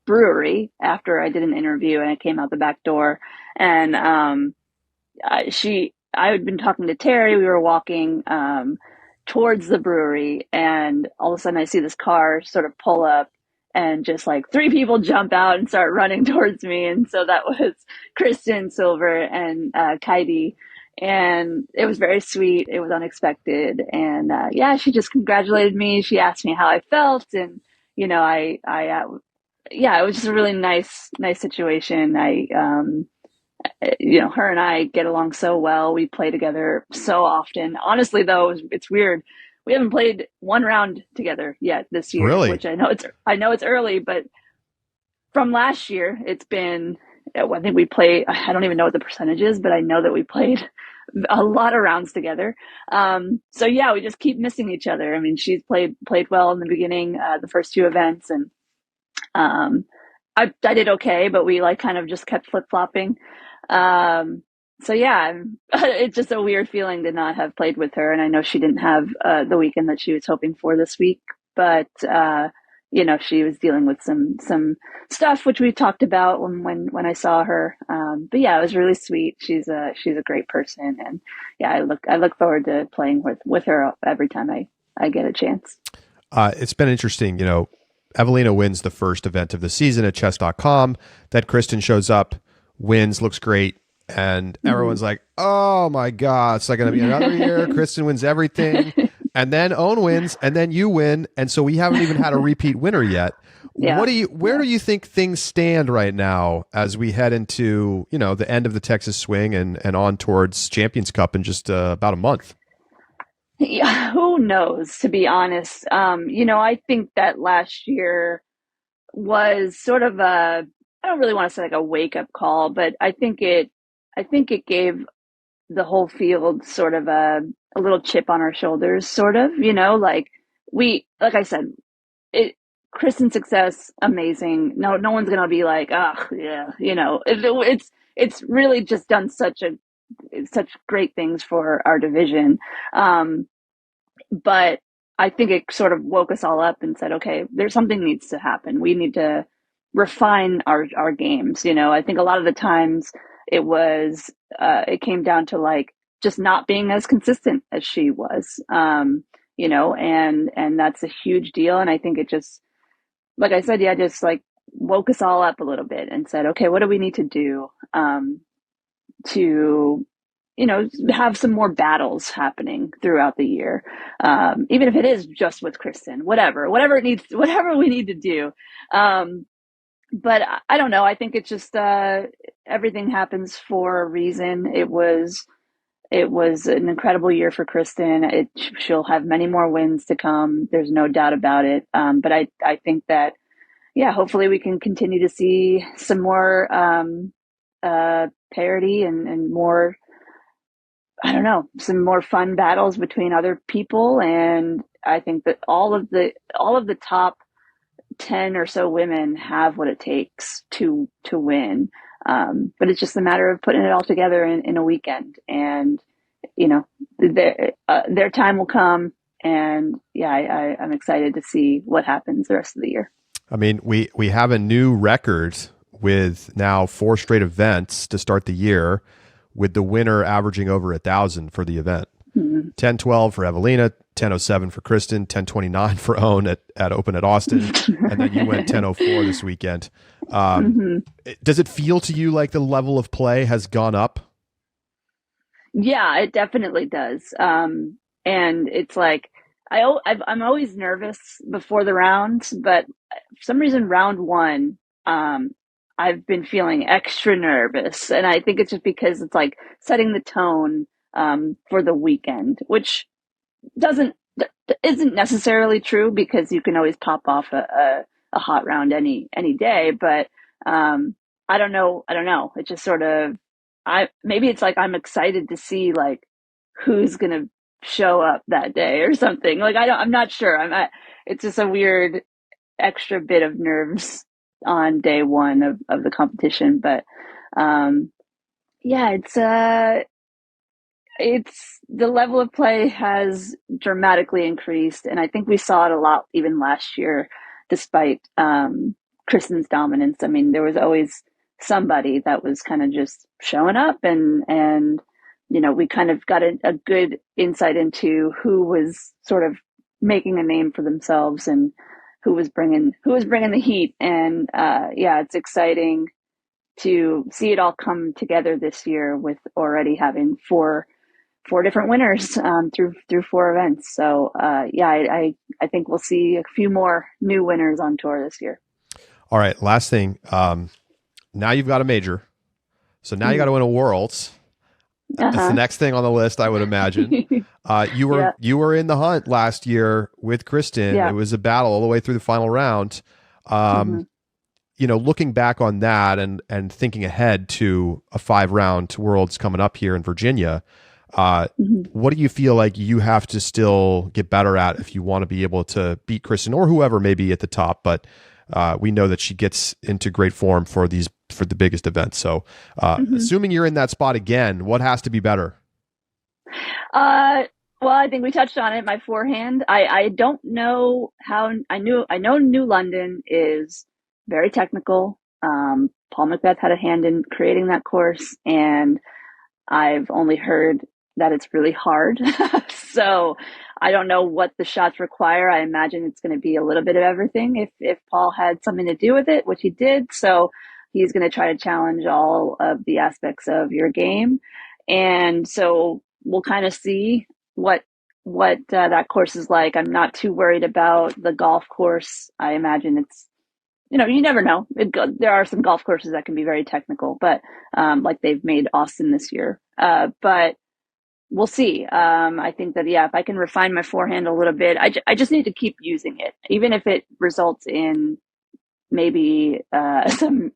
brewery after I did an interview, and I came out the back door, and I had been talking to Terry. We were walking towards the brewery, and all of a sudden I see this car sort of pull up, and just like three people jump out and start running towards me. And so that was Kristen, Silver, and Kaidi. And it was very sweet. It was unexpected. And yeah, she just congratulated me. She asked me how I felt. And, you know, yeah, it was just a really nice situation. You know, her and I get along so well. We play together so often. Honestly, though, it's weird. We haven't played one round together yet this year, Really? which I know it's early, but from last year, it's been, I think we play, I don't even know what the percentage is, but I know that we played a lot of rounds together. So yeah, we just keep missing each other. I mean, she's played well in the beginning, the first two events, and I did okay, but we like kind of just kept flip-flopping. So yeah, it's just a weird feeling to not have played with her. And I know she didn't have the weekend that she was hoping for this week, but you know, she was dealing with some stuff which we talked about when I saw her. But yeah, it was really sweet. She's a great person, and yeah, I look forward to playing with her every time I get a chance. It's been interesting, you know. Eveliina wins the first event of the season at chess.com. That Kristen shows up, wins, looks great. And everyone's like, oh my God, it's like going to be another year. Kristen wins everything. And then Owen wins, and then you win. And so we haven't even had a repeat winner yet. Yeah. Where do you think things stand right now as we head into, you know, the end of the Texas swing and on towards Champions Cup in just about a month? Yeah, who knows, to be honest. You know, I think that last year was sort of I don't really want to say like a wake up call, but I think it gave the whole field sort of a little chip on our shoulders, sort of, you know, like I said, Kristen's success, amazing. No one's going to be like, oh yeah, you know, it's really just done such great things for our division. But I think it sort of woke us all up and said, okay, there's something needs to happen. We need to refine our games. You know, I think a lot of the times it came down to like just not being as consistent as she was, you know, and that's a huge deal. And I think it just, like I said, yeah, just like woke us all up a little bit and said, okay, what do we need to do, to, you know, have some more battles happening throughout the year. Even if it is just with Kristen, whatever we need to do. But I don't know. I think it's just, everything happens for a reason. It was an incredible year for Kristen. She'll have many more wins to come. There's no doubt about it. But I think that, yeah, hopefully we can continue to see some more, parity and more, I don't know, some more fun battles between other people. And I think that all of the top 10 or so women have what it takes to win. But it's just a matter of putting it all together in a weekend. And, you know, their time will come. And yeah, I'm excited to see what happens the rest of the year. I mean, we have a new record with now 4 straight events to start the year, with the winner averaging over 1,000 for the event. 10-12 for Eveliina, 10-07 for Kristen, 10-29 for Owen at Open at Austin, and then you went 10-04 this weekend. Does it feel to you like the level of play has gone up? Yeah, it definitely does. And it's like, I'm always nervous before the rounds, but for some reason, round one, I've been feeling extra nervous. And I think it's just because it's like setting the tone for the weekend, which isn't necessarily true, because you can always pop off a hot round any day. But I don't know. It just sort of, maybe it's like I'm excited to see like who's gonna show up that day or something. Like I'm not sure. It's just a weird extra bit of nerves on day one of the competition. But yeah, it's the level of play has dramatically increased, and I think we saw it a lot even last year, despite Kristen's dominance. I mean, there was always somebody that was kind of just showing up, and we kind of got a good insight into who was sort of making a name for themselves and who was bringing the heat. And it's exciting to see it all come together this year with already having four different winners through 4 events. So I think we'll see a few more new winners on tour this year. All right, last thing. Now you've got a major, so now you got to win a Worlds. That's the next thing on the list, I would imagine. You were in the hunt last year with Kristen. Yeah. It was a battle all the way through the final round. Looking back on that and thinking ahead to a 5-round Worlds coming up here in Virginia, what do you feel like you have to still get better at if you want to be able to beat Kristen or whoever may be at the top? But we know that she gets into great form for the biggest events. So assuming you're in that spot again, what has to be better? Well, I think we touched on it. My forehand. I don't know how. I know New London is very technical. Paul Macbeth had a hand in creating that course, and I've only heard that it's really hard. So I don't know what the shots require. I imagine it's going to be a little bit of everything if Paul had something to do with it, which he did. So he's going to try to challenge all of the aspects of your game. And so we'll kind of see what that course is like. I'm not too worried about the golf course. I imagine it's, you never know. There are some golf courses that can be very technical, but like they've made Austin this year. But we'll see. I think that, if I can refine my forehand a little bit, I just need to keep using it, even if it results in maybe some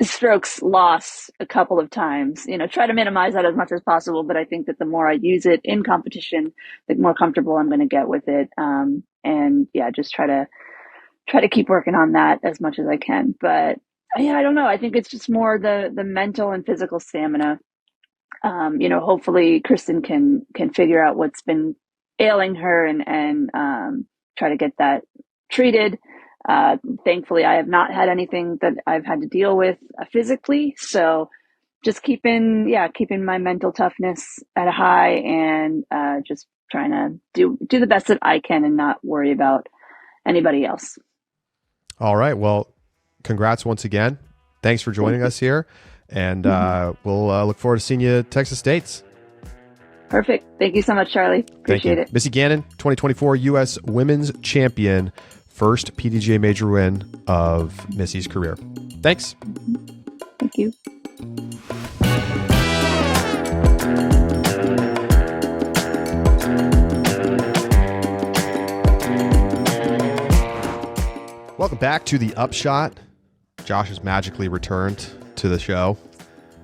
strokes loss a couple of times. Try to minimize that as much as possible. But I think that the more I use it in competition, the more comfortable I'm going to get with it. Just try to keep working on that as much as I can. But I don't know. I think it's just more the mental and physical stamina. Hopefully Kristen can figure out what's been ailing her and try to get that treated. Thankfully, I have not had anything that I've had to deal with physically. So just keeping my mental toughness at a high and just trying to do the best that I can and not worry about anybody else. All right. Well, congrats once again. Thanks for joining us here. And we'll look forward to seeing you at Texas States. Perfect. Thank you so much, Charlie. Appreciate it. Missy Gannon, 2024 U.S. Women's Champion. First PDGA Major win of Missy's career. Thanks. Thank you. Welcome back to the Upshot. Josh has magically returned to the show.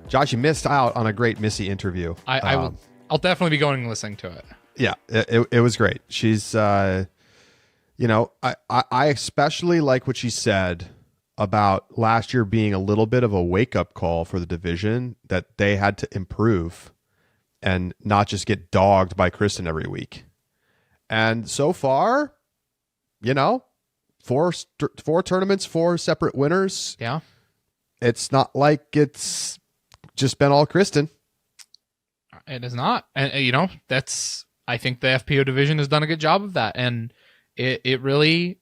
Josh, you missed out on a great Missy interview. I'll definitely be going and listening to it. Yeah, it was great. She's, I especially like what she said about last year being a little bit of a wake-up call for the division, that they had to improve and not just get dogged by Kristen every week. And so far, 4 tournaments, 4 separate winners. Yeah. It's not like it's just been all Kristen. It is not. And, I think the FPO division has done a good job of that. And it's really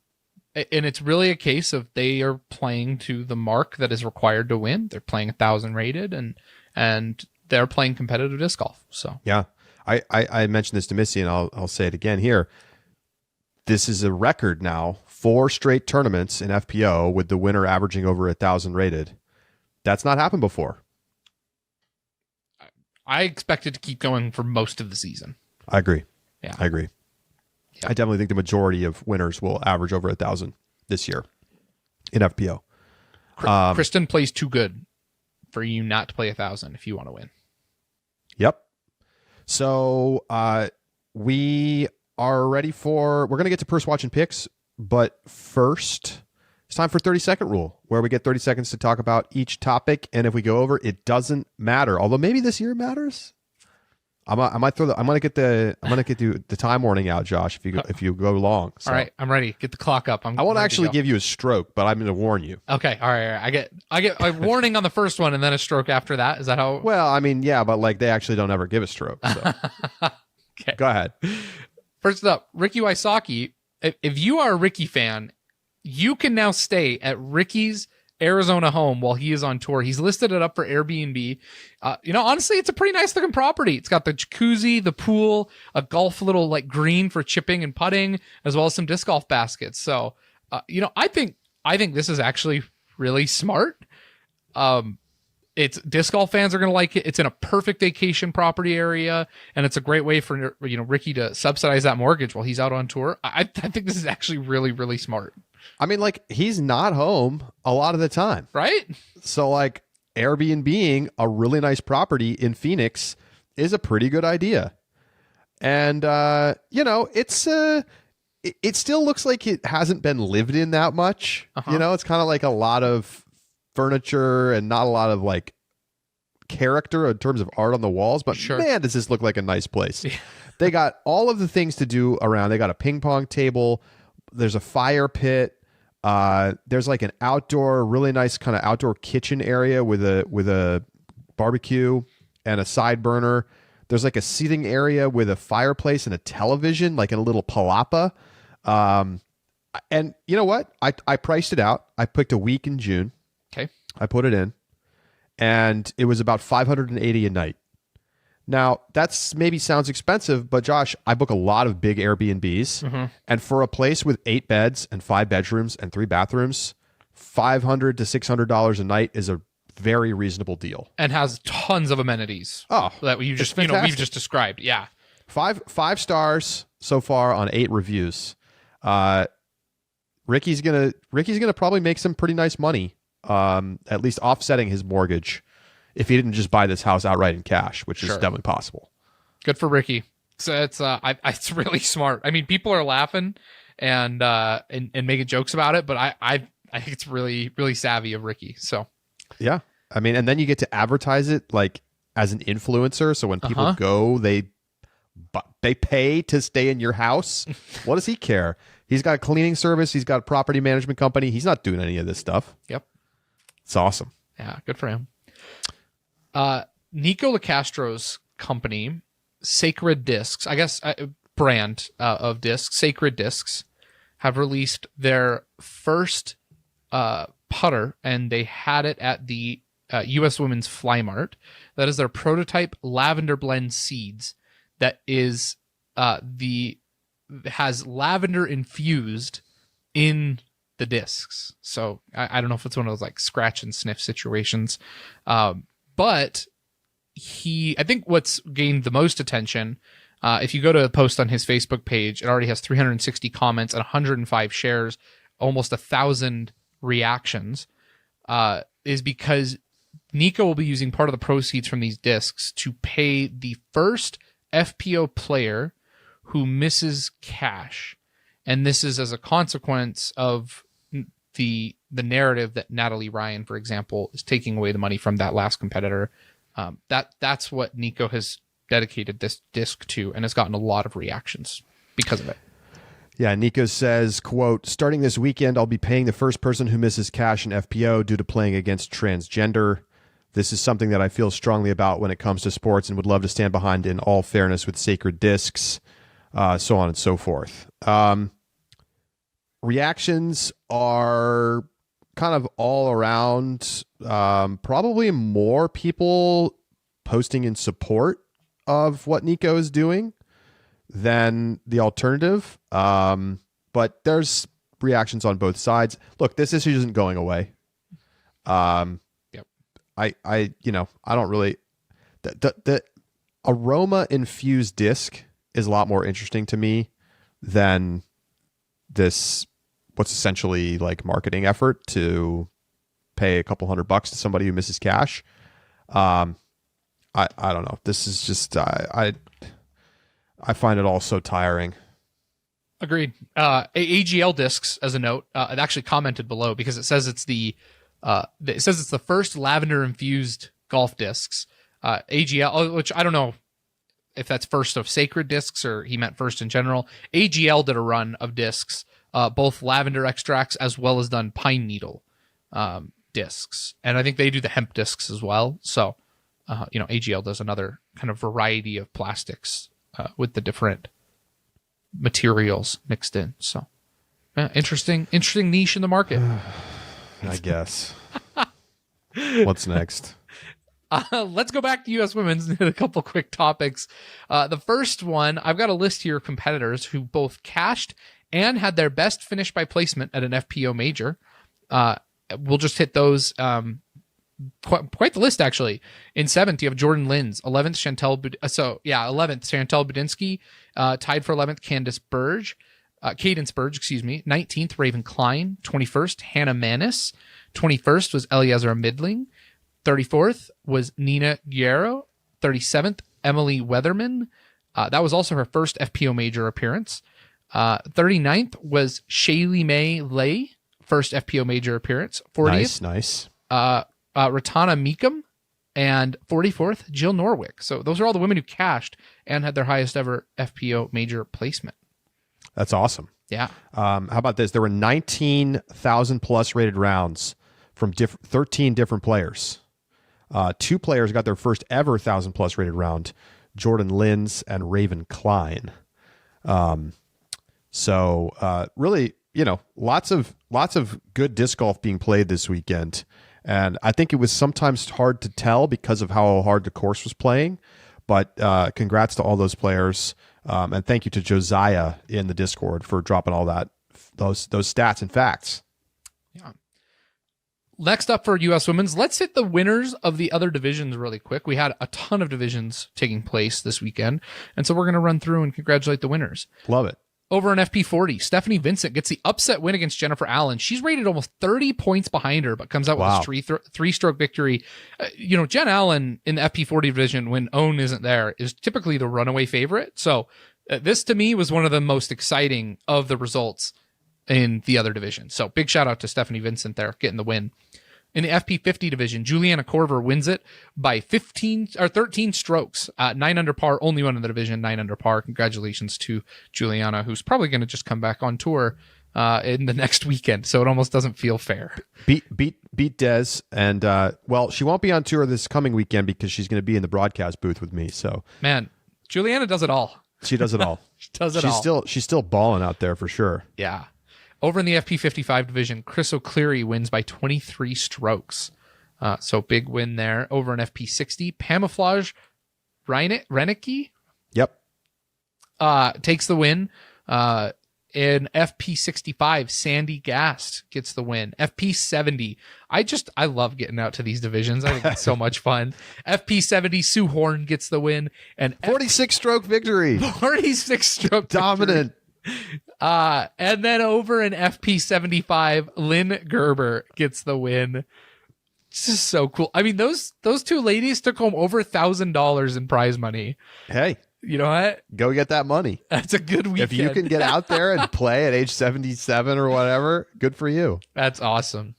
a case of they are playing to the mark that is required to win. They're playing 1,000 rated and they're playing competitive disc golf. So, yeah, I mentioned this to Missy and I'll say it again here. This is a record now, 4 straight tournaments in FPO with the winner averaging over 1,000 rated. That's not happened before. I expect it to keep going for most of the season. I agree. Yeah. I agree. Yep. I definitely think the majority of winners will average over 1,000 this year in FPO. Kristen plays too good for you not to play 1,000 if you want to win. Yep. So we are ready we're going to get to PurseWatch and picks, but first it's time for 30-second rule, where we get 30 seconds to talk about each topic. And if we go over, it doesn't matter. Although maybe this year matters. I'm gonna get the time warning out, Josh. If you go long. So. All right, I'm ready. Get the clock up. I won't actually give you a stroke, but I'm going to warn you. Okay, all right. I get a warning on the first one and then a stroke after that. Is that how? Well, I mean, yeah, but like they actually don't ever give a stroke. So. Okay, go ahead. First up, Ricky Wysocki. If you are a Ricky fan, you can now stay at Ricky's Arizona home while he is on tour. He's listed it up for Airbnb. Honestly, it's a pretty nice looking property. It's got the jacuzzi, the pool, a golf little like green for chipping and putting, as well as some disc golf baskets. So, I think this is actually really smart. It's disc golf fans are going to like it. It's in a perfect vacation property area, and it's a great way for Ricky to subsidize that mortgage while he's out on tour. I think this is actually really, really smart. I mean, like, he's not home a lot of the time. Right? So, like, Airbnb-ing a really nice property in Phoenix is a pretty good idea. And, it still looks like it hasn't been lived in that much. Uh-huh. It's kind of like a lot of furniture and not a lot of, like, character in terms of art on the walls. But, sure, man, does this look like a nice place. Yeah. They got all of the things to do around. They got a ping pong table. There's a fire pit. There's like an really nice kind of outdoor kitchen area with a barbecue and a side burner. There's like a seating area with a fireplace and a television, like in a little palapa. And you know what? I priced it out. I picked a week in June. Okay. I put it in, and it was about $580 a night. Now, that's maybe sounds expensive, but Josh, I book a lot of big Airbnbs, mm-hmm. and for a place with 8 beds and 5 bedrooms and 3 bathrooms, $500 to $600 a night is a very reasonable deal, and has tons of amenities. Oh, that we've just described. Yeah, 5 stars so far on 8 reviews. Ricky's gonna probably make some pretty nice money, at least offsetting his mortgage, if he didn't just buy this house outright in cash, which is definitely possible. Good for Ricky. So it's really smart. I mean, people are laughing and making jokes about it, but I think it's really, really savvy of Ricky. So yeah, I mean, and then you get to advertise it like as an influencer. So when people go, they pay to stay in your house. What does he care? He's got a cleaning service. He's got a property management company. He's not doing any of this stuff. Yep. It's awesome. Yeah. Good for him. Nico LaCastro's company, Sacred Discs, I guess brand of discs, Sacred Discs, have released their first putter, and they had it at the U.S. Women's Fly Mart. That is their prototype lavender blend seeds. That is has lavender infused in the discs. So I don't know if it's one of those like scratch and sniff situations. But I think what's gained the most attention, if you go to a post on his Facebook page, it already has 360 comments and 105 shares, almost 1,000 reactions, is because Nico will be using part of the proceeds from these discs to pay the first FPO player who misses cash. And this is as a consequence of the narrative that Natalie Ryan, for example, is taking away the money from that last competitor. That's what Nico has dedicated this disc to, and has gotten a lot of reactions because of it. Yeah, Nico says, quote, "Starting this weekend, I'll be paying the first person who misses cash in FPO due to playing against transgender. This is something that I feel strongly about when it comes to sports and would love to stand behind in all fairness with Sacred Discs," so on and so forth. Reactions are kind of all around, probably more people posting in support of what Nico is doing than the alternative. But there's reactions on both sides. Look, this issue isn't going away. Yep. I don't really, the aroma infused disc is a lot more interesting to me than this, what's essentially like marketing effort to pay a couple $100 to somebody who misses cash. I don't know. This is just, I find it all so tiring. Agreed. AGL Discs, as a note, it actually commented below because it says it's the first lavender infused golf discs. AGL, which I don't know if that's first of sacred discs or he meant first in general. AGL did a run of discs, both lavender extracts as well as done pine needle discs. And I think they do the hemp discs as well. So, AGL does another kind of variety of plastics with the different materials mixed in. So, interesting niche in the market. I guess. What's next? Let's go back to U.S. Women's and hit a couple quick topics. The first one, I've got a list here of competitors who both cashed and had their best finish by placement at an FPO major. We'll just hit those. Quite the list, actually. In 7th, you have Jordan Linz. 11th, Chantel 11th, Chantel Budinsky. Tied for 11th, Cadence Burge. 19th, Raven Klein. 21st, Hannah Manis. 21st was Eliezer Midling. 34th was Nina Guerrero. 37th, Emily Weatherman. That was also her first FPO major appearance. 39th was Shaylee May Lay. First FPO major appearance. 40th. Nice. Ratana Meekum. And 44th, Jill Norwick. So those are all the women who cashed and had their highest ever FPO major placement. That's awesome. Yeah. How about this? There were 19,000 plus rated rounds from 13 different players. 2 players got their first ever 1,000 plus rated round, Jordan Linz and Raven Klein. So really, lots of good disc golf being played this weekend. And I think it was sometimes hard to tell because of how hard the course was playing. But congrats to all those players. And thank you to Josiah in the Discord for dropping all those stats and facts. Yeah. Next up for U.S. Women's, let's hit the winners of the other divisions really quick. We had a ton of divisions taking place this weekend, and so we're going to run through and congratulate the winners. Love it. Over in FP40, Stephanie Vincent gets the upset win against Jennifer Allen. She's rated almost 30 points behind her, but comes out with a three-stroke victory. Jen Allen in the FP40 division, when Own isn't there, is typically the runaway favorite. So this, to me, was one of the most exciting of the results in the other division. So big shout out to Stephanie Vincent there, getting the win. In the FP50 division, Juliana Korver wins it by 13 strokes. 9 under par, only one in the division, 9 under par. Congratulations to Juliana, who's probably going to just come back on tour in the next weekend. So it almost doesn't feel fair. Beat Des, and she won't be on tour this coming weekend because she's going to be in the broadcast booth with me. So man, Juliana does it all. She does it all. She's still balling out there for sure. Yeah. Over in the FP55 division, Chris O'Cleary wins by 23 strokes. So big win there. Over in FP60, Pamaflage Renicky takes the win. In FP65, Sandy Gast gets the win. FP70, I love getting out to these divisions. I think it's so much fun. FP70, Sue Horn gets the win. And 46-stroke victory. 46-stroke dominant. And then over in FP75, Lynn Gerber gets the win. It's just so cool. I mean, those two ladies took home over $1,000 in prize money. Hey, you know what? Go get that money. That's a good weekend. If you can get out there and play at age 77 or whatever, good for you. That's awesome.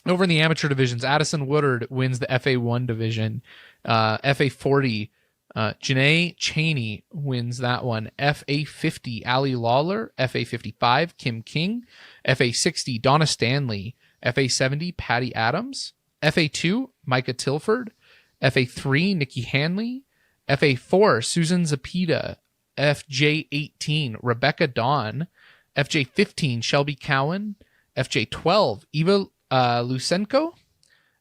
Over in the amateur divisions, Addison Woodard wins the FA1 division. FA40, Janae Cheney wins that one. FA50, Allie Lawler. FA55, Kim King. FA60, Donna Stanley. FA70, Patty Adams. FA2, Micah Tilford. FA3, Nikki Hanley. FA4, Susan Zapita. FJ18, Rebecca Dawn. FJ15, Shelby Cowan. FJ12, Eva Lusenko.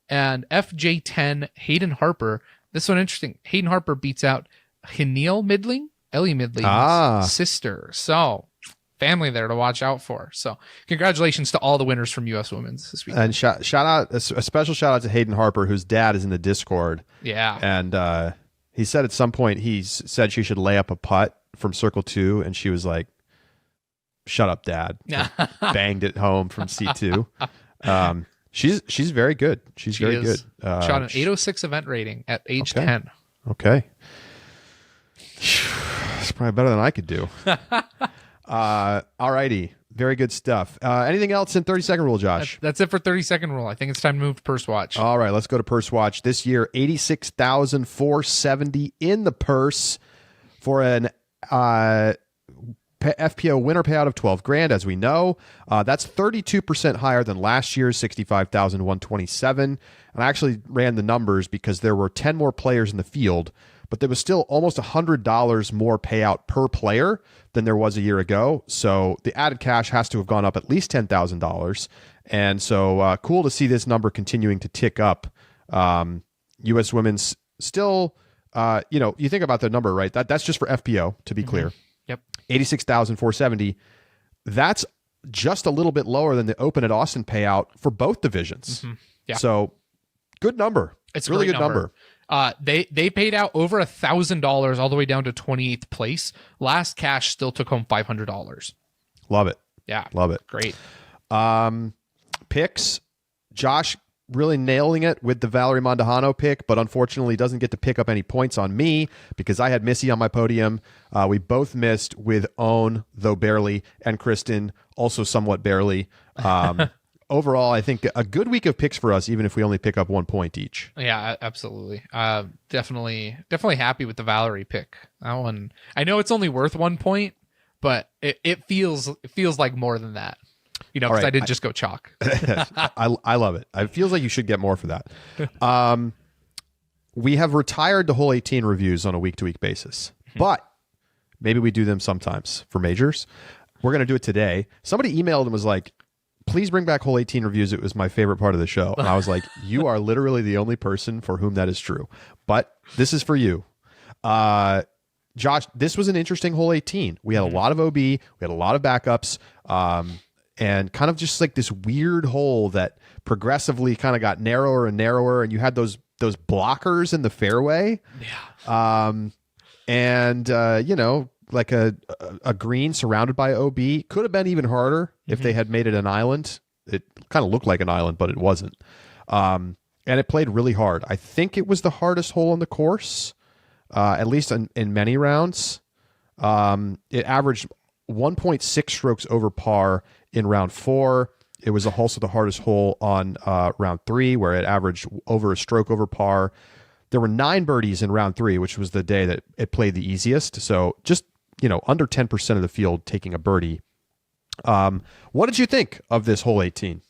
And FJ10, Hayden Harper. This one interesting. Hayden Harper beats out Heniel Midling, Ellie Midling's sister. So family there to watch out for. So congratulations to all the winners from U.S. Women's this week. And shout out, a special shout out to Hayden Harper, whose dad is in the Discord. Yeah. And he said at some point he said she should lay up a putt from Circle 2, and she was like, "Shut up, Dad." Banged it home from C2. She's very good. She's very good. Shot an 806 event rating at age 10. Okay. It's probably better than I could do. All righty. Very good stuff. Anything else in 30-second rule, Josh? That's it for 30-second rule. I think it's time to move to PurseWatch. All right, let's go to PurseWatch. This year, $86,470 in the purse. for an FPO winner payout of 12 grand, as we know. That's 32% higher than last year's 65,127. And I actually ran the numbers because there were 10 more players in the field, but there was still almost $100 more payout per player than there was a year ago. So the added cash has to have gone up at least $10,000. And so cool to see this number continuing to tick up. U.S. Women's still, you think about the number, right? That's just for FPO, to be clear. Yep. 86,470. That's just a little bit lower than the Open at Austin payout for both divisions. Yeah. So good number. It's really a good number. They paid out over $1,000 all the way down to 28th place. Last cash still took home $500. Love it. Yeah. Love it. Great. Picks. Josh really nailing it with the Valerie Mondahano pick, but unfortunately doesn't get to pick up any points on me because I had Missy on my podium. We both missed with Own, though barely, and Kristen also somewhat barely. Overall, I think a good week of picks for us, even if we only pick up 1 point each. Yeah, absolutely. Definitely happy with the Valerie pick. That one, I know it's only worth 1 point, but it feels like more than that. Because right, I didn't just go chalk. I love it. It feels like you should get more for that. We have retired the whole 18 reviews on a week-to-week basis, but maybe we do them sometimes for majors. We're going to do it today. Somebody emailed and was like, please bring back whole 18 reviews. It was my favorite part of the show. And I was like, you are literally the only person for whom that is true. But this is for you. Josh, this was an interesting whole 18. We had a lot of OB. We had a lot of backups. And kind of just like this weird hole that progressively kind of got narrower and narrower. And you had those blockers in the fairway. Yeah. Like a green surrounded by OB. Could have been even harder if they had made it an island. It kind of looked like an island, but it wasn't. And it played really hard. I think it was the hardest hole on the course, at least in many rounds. It averaged 1.6 strokes over par in round 4. It was also the hardest hole on round 3, where it averaged over a stroke over par. There were 9 birdies in round 3, which was the day that it played the easiest. So just, under 10% of the field taking a birdie. What did you think of this hole 18?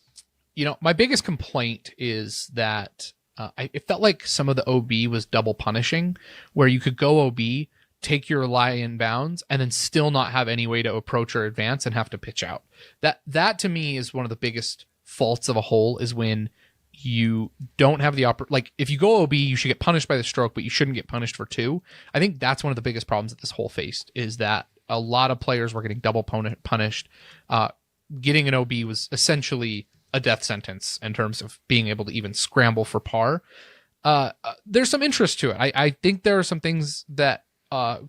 My biggest complaint is that it felt like some of the OB was double punishing, where you could go OB, take your lie in bounds, and then still not have any way to approach or advance and have to pitch out. That to me is one of the biggest faults of a hole, is when you don't have the if you go OB, you should get punished by the stroke, but you shouldn't get punished for 2. I think that's one of the biggest problems that this hole faced, is that a lot of players were getting double punished. Getting an OB was essentially a death sentence in terms of being able to even scramble for par. There's some interest to it. I think there are some things that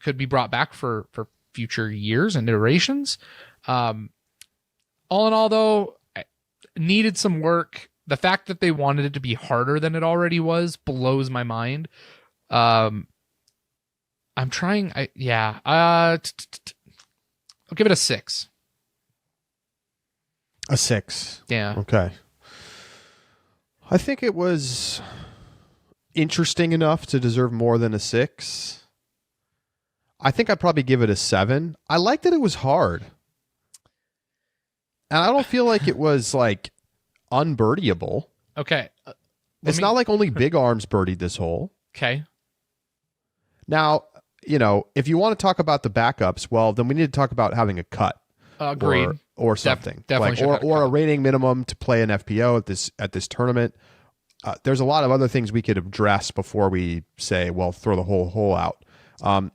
could be brought back for future years and iterations. All in all, though, needed some work. The fact that they wanted it to be harder than it already was blows my mind. I'm trying. I'll give it a 6. A 6. Yeah. Okay. I think it was interesting enough to deserve more than a 6. I think I'd probably give it a 7. I liked that it was hard. And I don't feel like it was like unbirdieable. Okay. It's not like only big arms birdied this hole. Okay. Now, if you want to talk about the backups, well, then we need to talk about having a cut. Agreed. Or something. Definitely or a rating minimum to play an FPO at this tournament. There's a lot of other things we could address before we say, well, throw the whole hole out. I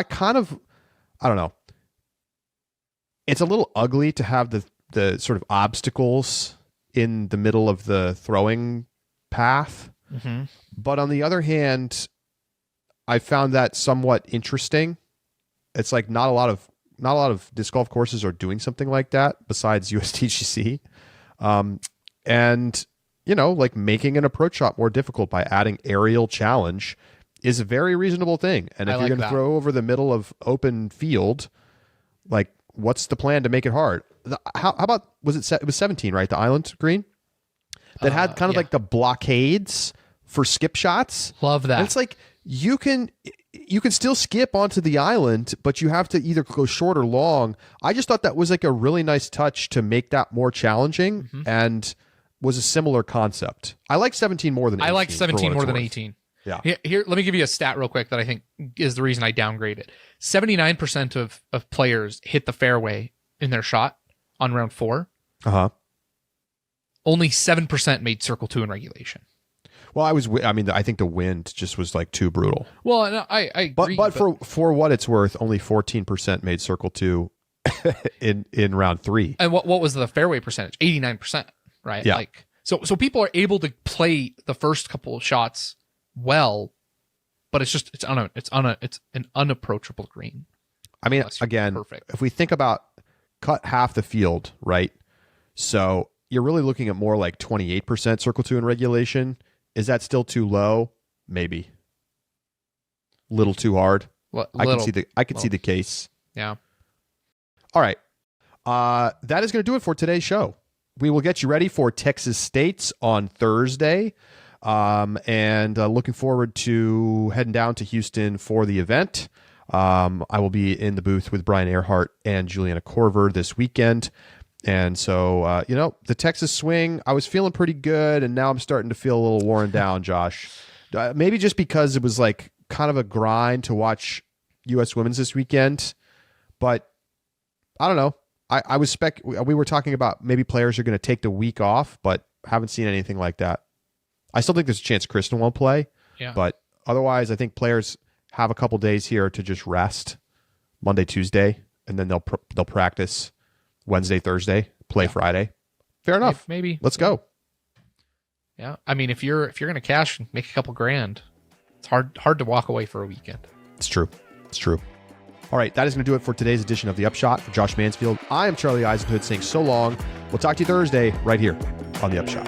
don't know. It's a little ugly to have the sort of obstacles in the middle of the throwing path. Mm-hmm. But on the other hand, I found that somewhat interesting. It's like not a lot of disc golf courses are doing something like that besides USDGC. And like making an approach shot more difficult by adding aerial challenge is a very reasonable thing. And if you're going to throw over the middle of open field, like what's the plan to make it hard? How about, it was 17, right? The island green that had like the blockades for skip shots. Love that. And it's like, you can, you can still skip onto the island, but you have to either go short or long. I just thought that was like a really nice touch to make that more challenging and was a similar concept. I like 17 more than 18. I like 17 more than 18. Yeah. Here, let me give you a stat real quick that I think is the reason I downgraded. 79% of players hit the fairway in their shot on round 4. Uh-huh. Only 7% made circle 2 in regulation. Well, I think the wind just was like too brutal. Well, no, I agree. But for what it's worth, only 14% made circle 2 in round 3. And what was the fairway percentage? 89%, right? Yeah. Like so people are able to play the first couple of shots well, but it's an unapproachable green. I mean, again, perfect. If we think about cut half the field, right? So you're really looking at more like 28% circle 2 in regulation. Is that still too low? Maybe. Little too hard. I can see the case. Yeah. All right. That is going to do it for today's show. We will get you ready for Texas States on Thursday. And looking forward to heading down to Houston for the event. I will be in the booth with Brian Earhart and Juliana Korver this weekend. And so, the Texas swing, I was feeling pretty good, and now I'm starting to feel a little worn down, Josh. Maybe just because it was like kind of a grind to watch U.S. Women's this weekend. But I don't know. We were talking about maybe players are going to take the week off, but haven't seen anything like that. I still think there's a chance Kristen won't play. Yeah. But otherwise, I think players have a couple days here to just rest Monday, Tuesday, and then they'll practice Wednesday, Thursday, play Friday. Fair enough. Maybe. Let's go. Yeah. I mean, if you're going to cash and make a couple grand, it's hard to walk away for a weekend. It's true. All right. That is going to do it for today's edition of The Upshot. For Josh Mansfield, I am Charlie Eisenhood saying so long. We'll talk to you Thursday right here on The Upshot.